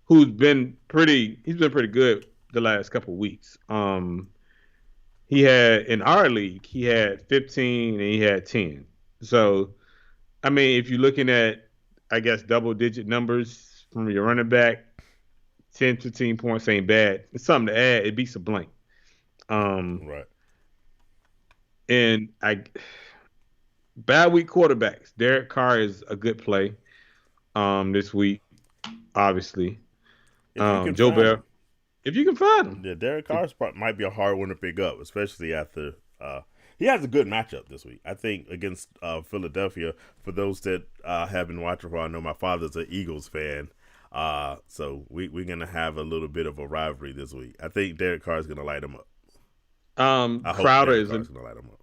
who's been pretty. He's been pretty good the last couple of weeks. He had in our league, he had 15 and he had 10. So I mean, if you're looking at, I guess, double-digit numbers from your running back, 10, 15 points ain't bad. It's something to add. It beats a blank. Right. And bad week quarterbacks. Derek Carr is a good play this week, obviously. If you can Joe find Bear, him. if you can find him. Yeah, Derek Carr might be a hard one to pick up, especially after he has a good matchup this week. I think against Philadelphia. For those that have been watching for a while, I know my father's an Eagles fan. So we're going to have a little bit of a rivalry this week. I think Derek Carr is going to light him up. Crowder is going to light him up.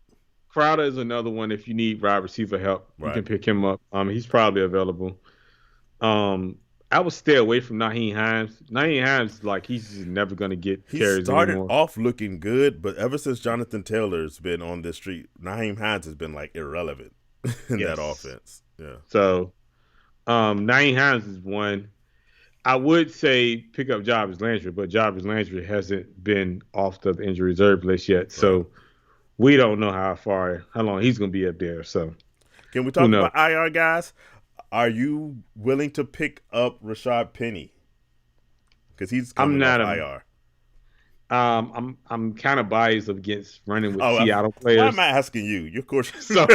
Crowder is another one. If you need wide receiver help, you Right. can pick him up. He's probably available. I would stay away from Naheem Hines. Naheem Hines, like, he's just never going to get He carries started anymore. off looking good, but ever since Jonathan Taylor's been on this street, Naheem Hines has been like irrelevant in Yes. that offense. Yeah. So, Naheem Hines is one. I would say pick up Jarvis Landry, but Jarvis Landry hasn't been off the injury reserve list yet. So we don't know how long he's going to be up there. So Can we talk about IR guys? Are you willing to pick up Rashad Penny? Because he's coming off IR. I'm kind of biased against running with Seattle Why players. am I asking you? Of course. So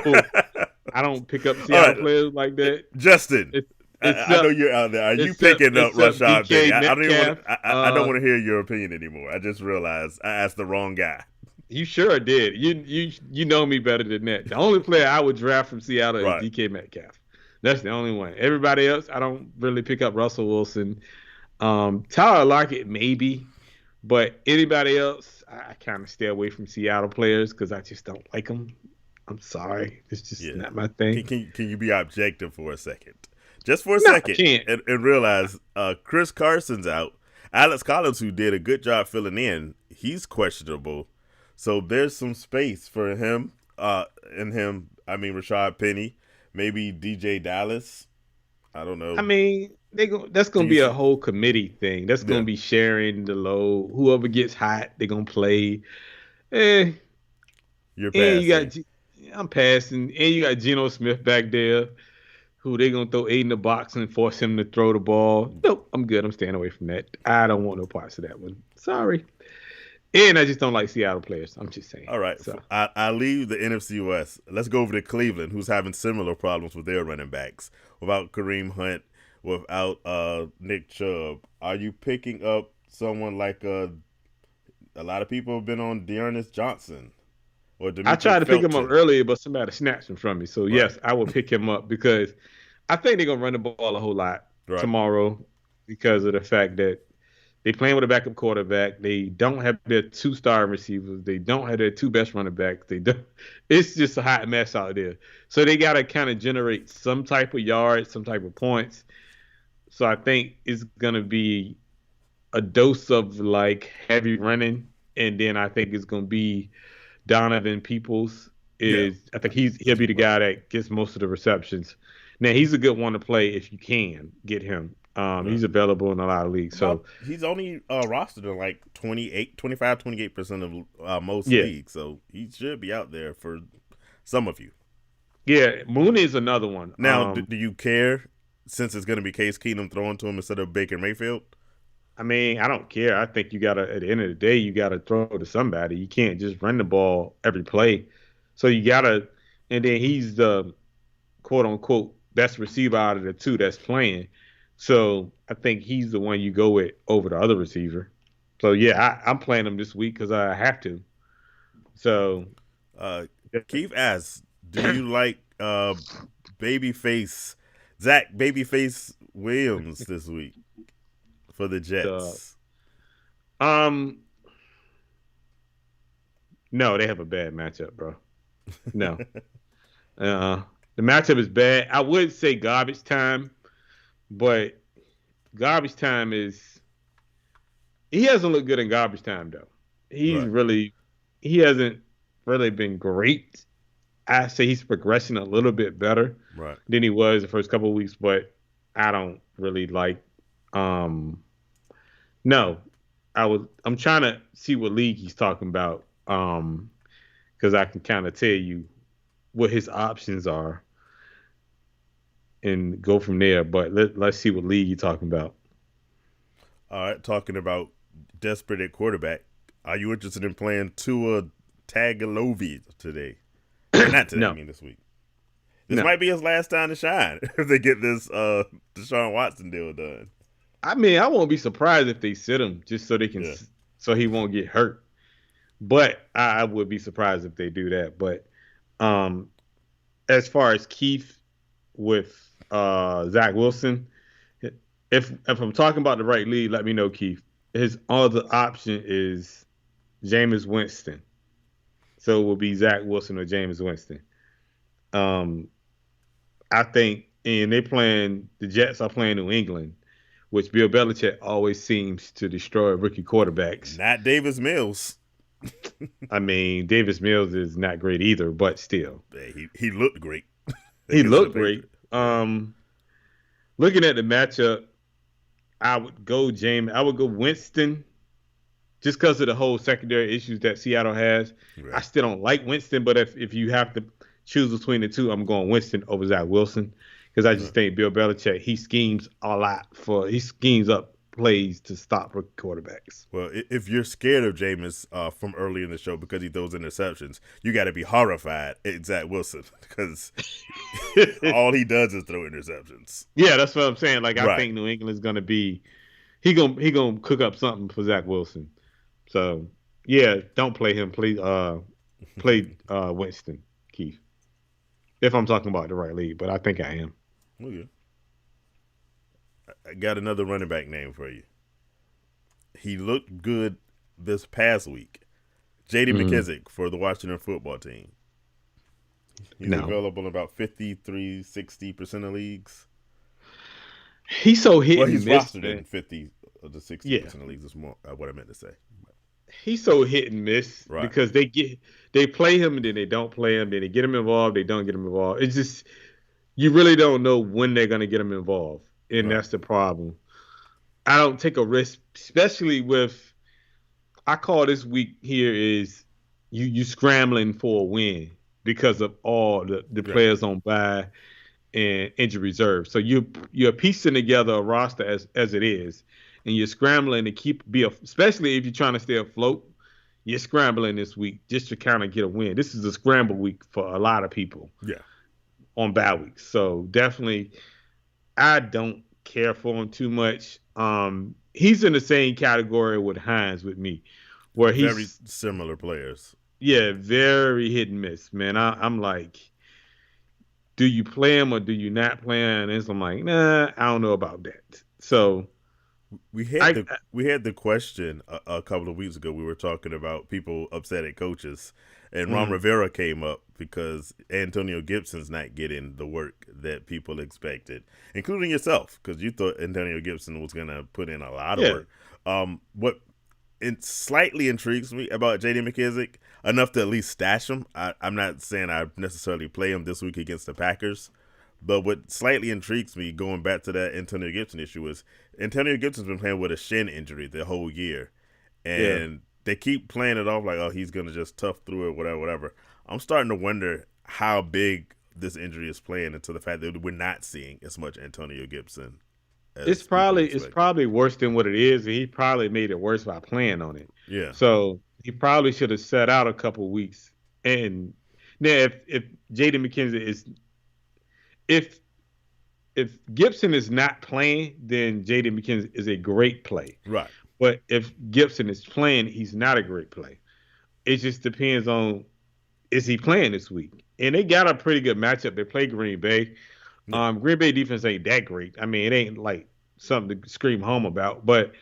I don't pick up Seattle players like that. Justin, I know you're out there. Are you picking up Rashad Penny? I don't want to hear your opinion anymore. I just realized I asked the wrong guy. You sure did. You know me better than that. The only player I would draft from Seattle is DK Metcalf. That's the only one. Everybody else, I don't really pick up Russell Wilson. Tyler Lockett, maybe. But anybody else, I kind of stay away from Seattle players because I just don't like them. I'm sorry. It's just not my thing. Can you be objective for a second? Just for a second. I can't. And realize Chris Carson's out. Alex Collins, who did a good job filling in, he's questionable. So there's some space for him. Rashad Penny. Maybe DJ Dallas. I don't know. I mean, that's going to be a whole committee thing. That's going to be sharing the load. Whoever gets hot, they're going to play. You're passing. I'm passing. And you got Geno Smith back there, who they're going to throw 8 in the box and force him to throw the ball. Nope, I'm good. I'm staying away from that. I don't want no parts of that one. Sorry. And I just don't like Seattle players. I'm just saying. All right. So I leave the NFC West. Let's go over to Cleveland, who's having similar problems with their running backs. Without Kareem Hunt, without Nick Chubb. Are you picking up someone like a lot of people have been on Dearness Johnson? Or I tried to pick him up earlier, but somebody snatched him from me. So, yes, I will pick him up because I think they're going to run the ball a whole lot tomorrow because of the fact that they playing with a backup quarterback. They don't have their 2-star receivers. They don't have their 2 best running backs. It's just a hot mess out there. So they got to kind of generate some type of yards, some type of points. So I think it's going to be a dose of like heavy running, and then I think it's going to be Donovan Peoples. I think he'll be the guy that gets most of the receptions. Now he's a good one to play if you can get him. Right. He's available in a lot of leagues. So He's only rostered in like 28% of most yeah, leagues, so he should be out there for some of you. yeah. Mooney is another one. Now, do you care since it's going to be Case Keenum throwing to him instead of Baker Mayfield? I mean, I don't care. I think you gotta at the end of the day, you gotta throw to somebody. You can't just run the ball every play. So you gotta, and then he's the quote unquote best receiver out of the two that's playing. So I think he's the one you go with over the other receiver. So yeah, I'm playing him this week because I have to. So Uh, Keith asks, do you like Babyface Zach Babyface Williams this week for the uh, Jets? um no, they have a bad matchup, bro. No. The matchup is bad. I would say garbage time, but garbage time is he hasn't looked good in garbage time though. He's Right, really he hasn't really been great. I say he's progressing a little bit better right. than he was the first couple of weeks, but I don't really like no. I'm trying to see what league he's talking about. Because I can kind of tell you what his options are and go from there. But let's see what league you're talking about. All right, talking about desperate at quarterback. Are you interested in playing Tua Tagovailoa today? Or not today, I No, mean this week. This no. might be his last time to shine if they get this Deshaun Watson deal done. I mean, I won't be surprised if they sit him just so they can, Yeah. so he won't get hurt. But I would be surprised if they do that. But um, as far as Keith with Zach Wilson, if I'm talking about the right league, let me know, Keith. His other option is Jameis Winston. So it will be Zach Wilson or Jameis Winston. Um, I think, and the Jets are playing New England, which Bill Belichick always seems to destroy rookie quarterbacks. Not Davis Mills. I mean, Davis Mills is not great either, but still, Hey, he looked great he against the looked great. Patriots. Yeah. Looking at the matchup, I would go Winston just because of the whole secondary issues that Seattle has. I Right. still don't like Winston, but if you have to choose between the two, I'm going Winston over Zach Wilson because I just Right. think Bill Belichick he schemes up plays to stop rookie quarterbacks. Well, if you're scared of Jameis from early in the show because he throws interceptions, you got to be horrified at Zach Wilson because all he does is throw interceptions. Yeah, that's what I'm saying. Like I Right. think New England's gonna be he gonna cook up something for Zach Wilson. So yeah, don't play him. Play Winston, Keith. If I'm talking about the right league, but I think I am. Okay. I got another running back name for you. He looked good this past week. J.D. Mm, McKissic for the Washington football team. He's no, available in about 60% of leagues. he's so hit Well, and he's miss, rostered in man. 50 to Yeah, 60% of leagues is more what I meant to say. he's so hit and miss Right. because they play him and then they don't play him. Then they get him involved. They don't get him involved. It's just you really don't know when they're gonna get him involved, and Right. that's the problem. I don't take a risk, especially with I call this week here is you scrambling for a win because of all the Right. players on bye and injury reserve. So you're piecing together a roster as it is, and you're scrambling to especially if you're trying to stay afloat. You're scrambling this week just to kind of get a win. This is a scramble week for a lot of people Yeah. on bye weeks. So definitely, I don't care for him too much. He's in the same category with Hines with me, where Very he's similar players. yeah, very hit and miss, man. I'm like, do you play him or do you not play him? And I'm like, nah, I don't know about that. So We had I, the we had the question a couple of weeks ago. We were talking about people upset at coaches, and Ron mm, Rivera came up because Antonio Gibson's not getting the work that people expected, including yourself, because you thought Antonio Gibson was going to put in a lot of yeah, work. What it slightly intrigues me about J.D. McKissic enough to at least stash him. I'm not saying I necessarily play him this week against the Packers, But what slightly intrigues me, going back to that Antonio Gibson issue, is Antonio Gibson's been playing with a shin injury the whole year, Yeah. and they keep playing it off like, oh, he's gonna just tough through it, whatever. I'm starting to wonder how big this injury is playing into the fact that we're not seeing as much Antonio Gibson It's as people probably it's expect. probably worse than what it is, and he probably made it worse by playing on it. Yeah, So he probably should have set out a couple weeks. And now, if Jaden McKenzie is if if Gibson is not playing, then Jaden McKenzie is a great play. right. But if Gibson is playing, he's not a great play. It just depends on is he playing this week. And they got a pretty good matchup. They play Green Bay. Green Bay defense ain't that great. I mean, it ain't like something to scream home about. But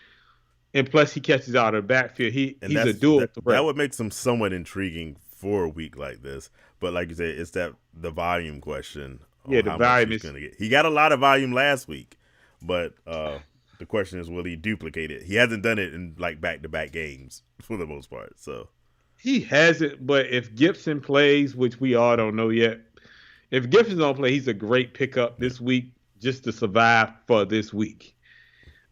and plus he catches out of the backfield. And He's a dual that threat. would make them somewhat intriguing for a week like this. But like you said, it's the volume question. Yeah, the how volume much he's is gonna get. He got a lot of volume last week, but the question is, will he duplicate it? He hasn't done it in like back-to-back games for the most part. So he hasn't, but if Gibson plays, which we all don't know yet, if Gibson don't play, he's a great pickup this week just to survive for this week.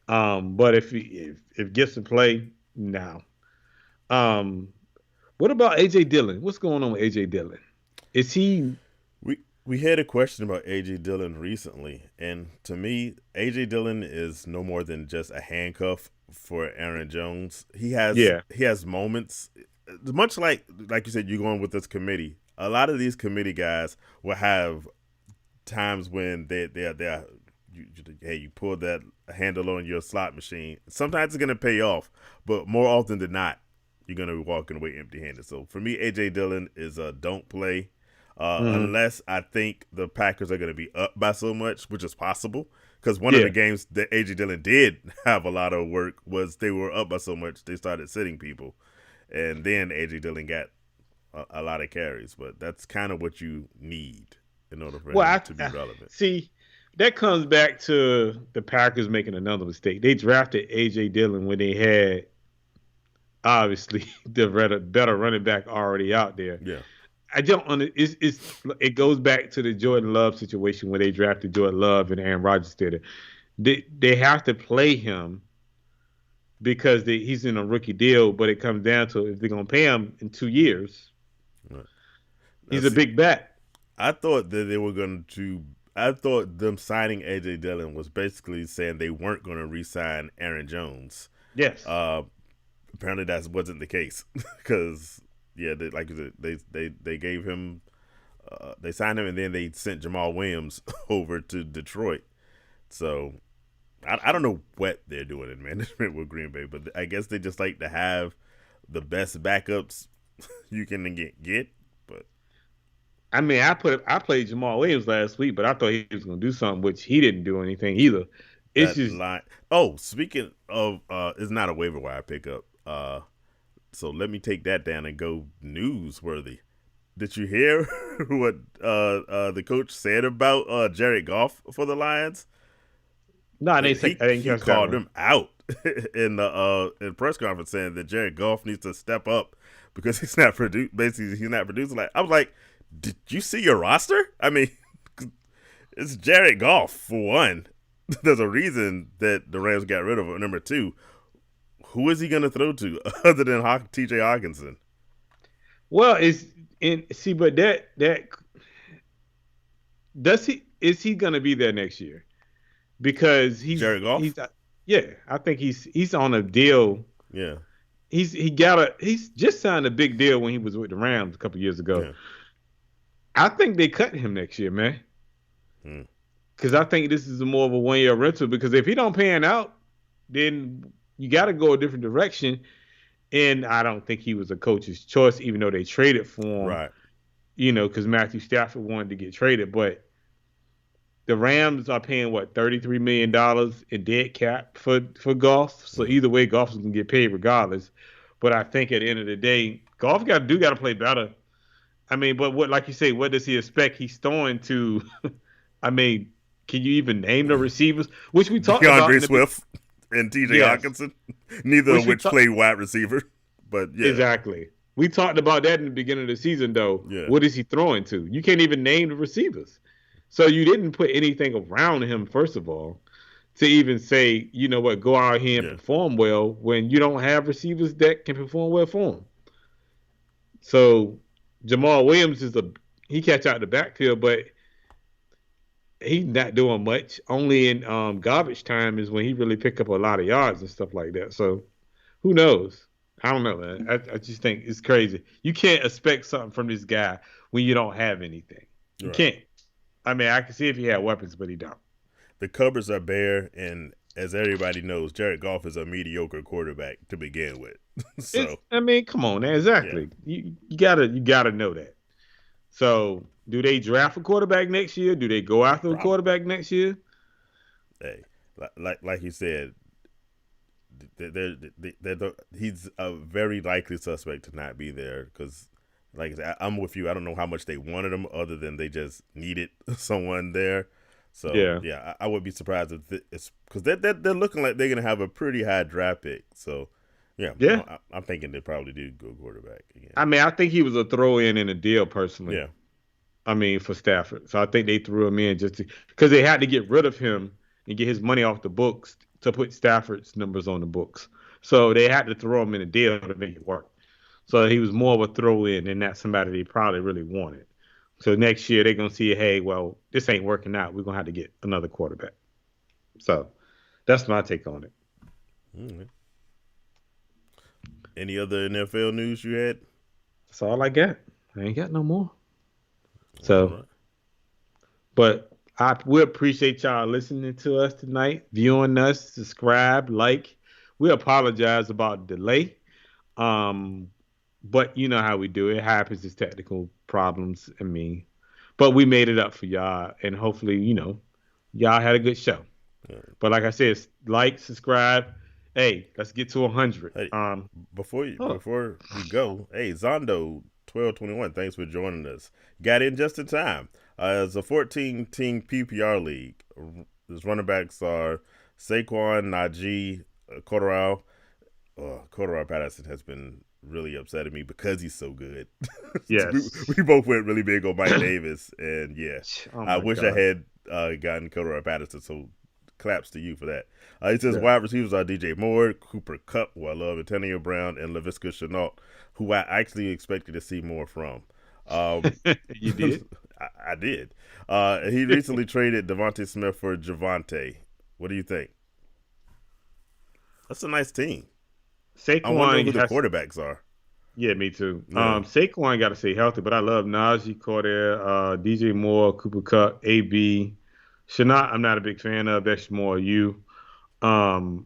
But if Gibson play, no. What about AJ Dillon? What's going on with AJ Dillon? Is he? we had a question about AJ Dillon recently, and to me, AJ Dillon is no more than just a handcuff for Aaron Jones. He has moments, much like you said, you're going with this committee. A lot of these committee guys will have times when you pull that handle on your slot machine. Sometimes it's gonna pay off, but more often than not, you're gonna be walking away empty-handed. So for me, AJ Dillon is a don't play. Unless I think the Packers are going to be up by so much, which is possible. Because one of the games that A.J. Dillon did have a lot of work was they were up by so much they started sitting people. And then A.J. Dillon got a lot of carries. But that's kind of what you need in order for him to be relevant. See, that comes back to the Packers making another mistake. They drafted A.J. Dillon when they had, obviously, the better running back already out there. Yeah. I don't it goes back to the Jordan Love situation where they drafted Jordan Love and Aaron Rodgers did it. They have to play him because he's in a rookie deal, but it comes down to if they're going to pay him in 2 years, he's a big bet. I thought that they were going to I thought them signing A.J. Dillon was basically saying they weren't going to re-sign Aaron Jones. Yes. Apparently that wasn't the case because like you said, they gave him, they signed him, and then they sent Jamal Williams over to Detroit. So I don't know what they're doing in management with Green Bay, but I guess they just like to have the best backups you can get. But I mean, I played Jamal Williams last week, but I thought he was going to do something, which he didn't do anything either. It's just speaking of, it's not a waiver wire pickup. So let me take that down and go newsworthy. Did you hear what the coach said about Jared Goff for the Lions? No, I didn't he called him out in the press conference saying that Jared Goff needs to step up because he's not producing. I was like, did you see your roster? I mean, it's Jared Goff for one. There's a reason that the Rams got rid of him. Number two, who is he going to throw to other than T.J. Hawkinson? Well, is he going to be there next year? Because he's Jared Goff. I think he's on a deal. Yeah, he's just signed a big deal when he was with the Rams a couple years ago. Yeah. I think they cut him next year, man. Because I think this is more of a 1 year rental. Because if he don't pan out, then you got to go a different direction. And I don't think he was a coach's choice, even though they traded for him. Right. Because Matthew Stafford wanted to get traded. But the Rams are paying, $33 million in dead cap for Goff. So either way, Goff is going to get paid regardless. But I think at the end of the day, Goff got to play better. I mean, but like you say, what does he expect? He's throwing to, I mean, can you even name the receivers? Which we talked about. DeAndre Swift and T.J. Hawkinson, neither of which play wide receiver. But yeah. Exactly. We talked about that in the beginning of the season, though. Yeah. What is he throwing to? You can't even name the receivers. So you didn't put anything around him, first of all, to even say, you know what, go out here and Yeah. perform well when you don't have receivers that can perform well for him. So Jamal Williams he catch out the backfield, but he's not doing much. Only in garbage time is when he really pick up a lot of yards and stuff like that. So who knows? I don't know, man. I just think it's crazy. You can't expect something from this guy when you don't have anything. You Right. can't. I mean, I can see if he had weapons, but he don't. The cupboards are bare, and as everybody knows, Jared Goff is a mediocre quarterback to begin with. So I mean, come on, man. yeah, Exactly. You gotta know that. So, do they draft a quarterback next year? Do they go after a probably. quarterback next year? Hey, like you said, he's a very likely suspect to not be there because, like I said, I'm with you. I don't know how much they wanted him, other than they just needed someone there. So Yeah. yeah, I would be surprised if it's because they're looking like they're gonna have a pretty high draft pick. So yeah, Yeah. I'm thinking they probably do go quarterback again. I mean, I think he was a throw in a deal personally. Yeah, I mean, for Stafford. So I think they threw him in just because they had to get rid of him and get his money off the books to put Stafford's numbers on the books. So they had to throw him in a deal to make it work. So he was more of a throw in and not somebody they probably really wanted. So next year they're gonna see, hey, well, this ain't working out. We're gonna have to get another quarterback. So that's my take on it. mm-hmm. Any other NFL news you had? That's all I got. I ain't got no more. All So, right. but we appreciate y'all listening to us tonight, viewing us, subscribe, like. We apologize about the delay. Um, but you know how we do it. It happens. It's technical problems. I mean, but we made it up for y'all, and hopefully, y'all had a good show. Yeah. But like I said, like, subscribe. Hey, let's get to 100. Hey, Oh, before we go, hey Zondo 1221, thanks for joining us. Got in just in time. It's a 14-team PPR league. His running backs are Saquon, Najee, Cordero. Cordero Patterson has been really upsetting me because he's so good. we, yes. we both went really big on Mike Davis, and yeah, Oh I my wish I God. had gotten Cordero Patterson. So claps to you for that. He says Yeah. wide receivers are DJ Moore, Cooper Kupp, who I love, Antonio Brown, and Laviska Shenault, who I actually expected to see more from. Um, You did? I did. He recently traded Devontae Smith for Javante. What do you think? That's a nice team. I want to know who Saquon the has, quarterbacks are. yeah, me too. Yeah. Saquon got to stay healthy, but I love Najee, Corder, DJ Moore, Cooper Cup, AB. Shanat, I'm not a big fan of. That's more you. Um,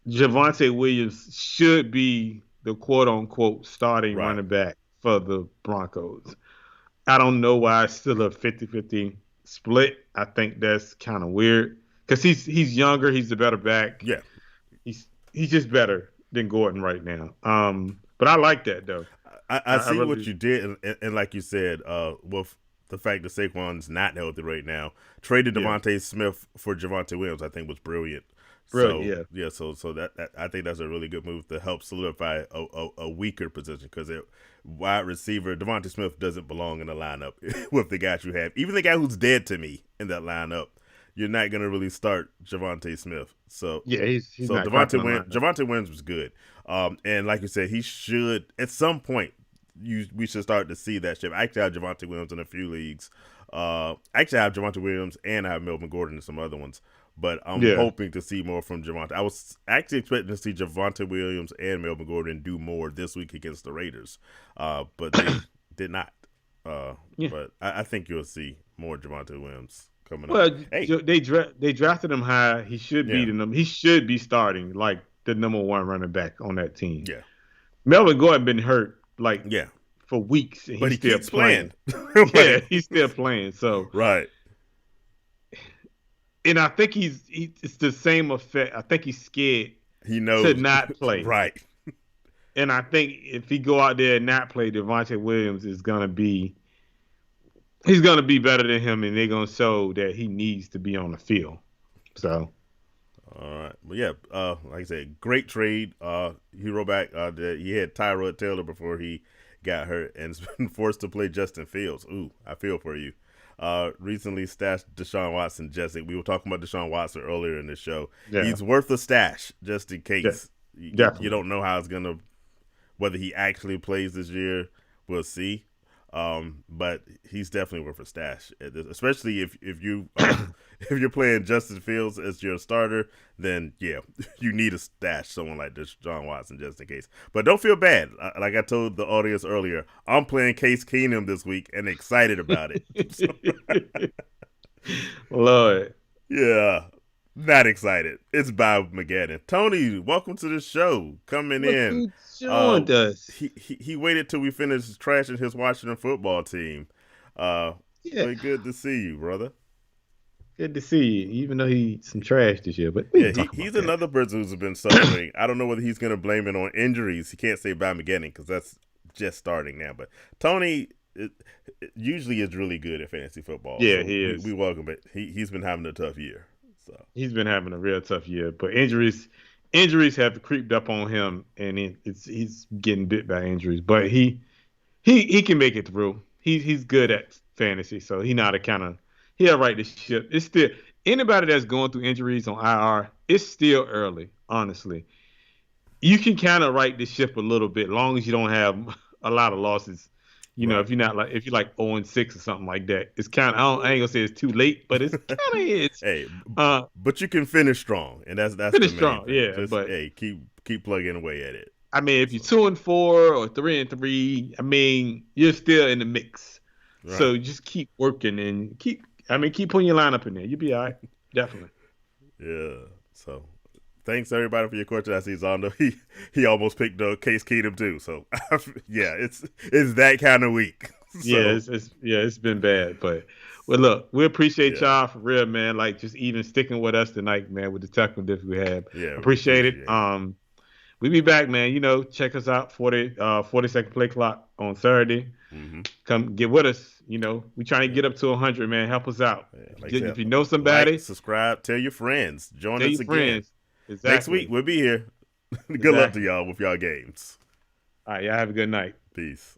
Javante Williams should be the quote unquote starting Right. running back for the Broncos. I don't know why it's still a 50-50 split. I think that's kind of weird because he's younger. He's the better back. Yeah. He's just better than Gordon right now. But I like that though. I I see what really, you did, and like you said, with the fact that Saquon's not healthy right now, traded yeah, Devontae Smith for Javante Williams, I think was brilliant. brilliant. So Yeah, yeah, so that I think that's a really good move to help solidify a weaker position because wide receiver Devontae Smith doesn't belong in the lineup with the guys you have. Even the guy who's dead to me in that lineup, you're not gonna really start Javante Smith. So yeah. He's not cracking the lineup. Javante Williams was good. And like you said, he should at some point we should start to see that shift. I actually have Javante Williams in a few leagues. Actually, I have Javante Williams and I have Melvin Gordon and some other ones. But I'm Yeah, hoping to see more from Javante. I was actually expecting to see Javante Williams and Melvin Gordon do more this week against the Raiders, but they did not. yeah. But I think you'll see more Javante Williams coming up. Well, Hey, they drafted him high. He should be yeah, the number. He should be starting like the number one running back on that team. yeah, Melvin Gordon been hurt like yeah. for weeks, and But he's he still keeps playing. playing. Yeah, Like, he's still playing. So, right. and I think it's the same effect. I think he's scared He to knows. not play. Right. And I think if he go out there and not play, Devontae Williams is gonna be he's gonna be better than him, and they're gonna show that he needs to be on the field. So All right. But yeah, like I said, great trade. He wrote back that he had Tyrod Taylor before he got hurt and has been forced to play Justin Fields. Ooh, I feel for you. Recently stashed Deshaun Watson. Jesse, we were talking about Deshaun Watson earlier in the show. Yeah. He's worth a stash just in case. You don't know how it's gonna, whether he actually plays this year. We'll see. But he's definitely worth a stash, especially if you if you're playing Justin Fields as your starter. Then yeah, you need to stash someone like this, Deshaun Watson, just in case. But don't feel bad. Like I told the audience earlier, I'm playing Case Keenum this week and excited about it. Lord, yeah. Not excited. It's Bob McGannon. Tony, welcome to the show. Coming in. Joined us. He waited till we finished trashing his Washington football team. Really good to see you, brother. Good to see you, even though he's some trash this year. But yeah, he's another person who's been suffering. I don't know whether he's going to blame it on injuries. He can't say Bob McGannon because that's just starting now. But Tony it usually is really good at fantasy football. Yeah, so he is. We welcome it. He's been having a tough year. So he's been having a real tough year, but injuries have creeped up on him, and he's getting bit by injuries. But he can make it through. He's good at fantasy, so he'll right the ship. It's still anybody that's going through injuries on IR. It's still early, honestly. You can kind of right the ship a little bit, long as you don't have a lot of losses. You know, if you're like 0-6 or something like that, it's kind of, I ain't gonna say it's too late, but it's kind of is. Hey, but you can finish strong, and that's finish strong, yeah. Just, but hey, keep plugging away at it. I mean, if you're 2-4 or 3-3, I mean, you're still in the mix. Right. So just keep working and keep putting your lineup in there. You'll be all right, definitely. Yeah. So. Thanks everybody for your question. I see Zondo. He almost picked Case Keenum too. So yeah, it's that kind of week. So. It's been bad, but well, look, we appreciate y'all for real, man. Like just even sticking with us tonight, man, with the technical difficulty we had. Yeah, appreciate it. We'll be back, man. You know, check us out 40-second play clock on Saturday. Mm-hmm. Come get with us. You know, we trying to get up to 100, man. Help us out. Yeah, if you know somebody, subscribe, tell your friends, join us again. Friends. Exactly. Next week, we'll be here. Good luck to y'all with y'all games. All right, y'all have a good night. Peace.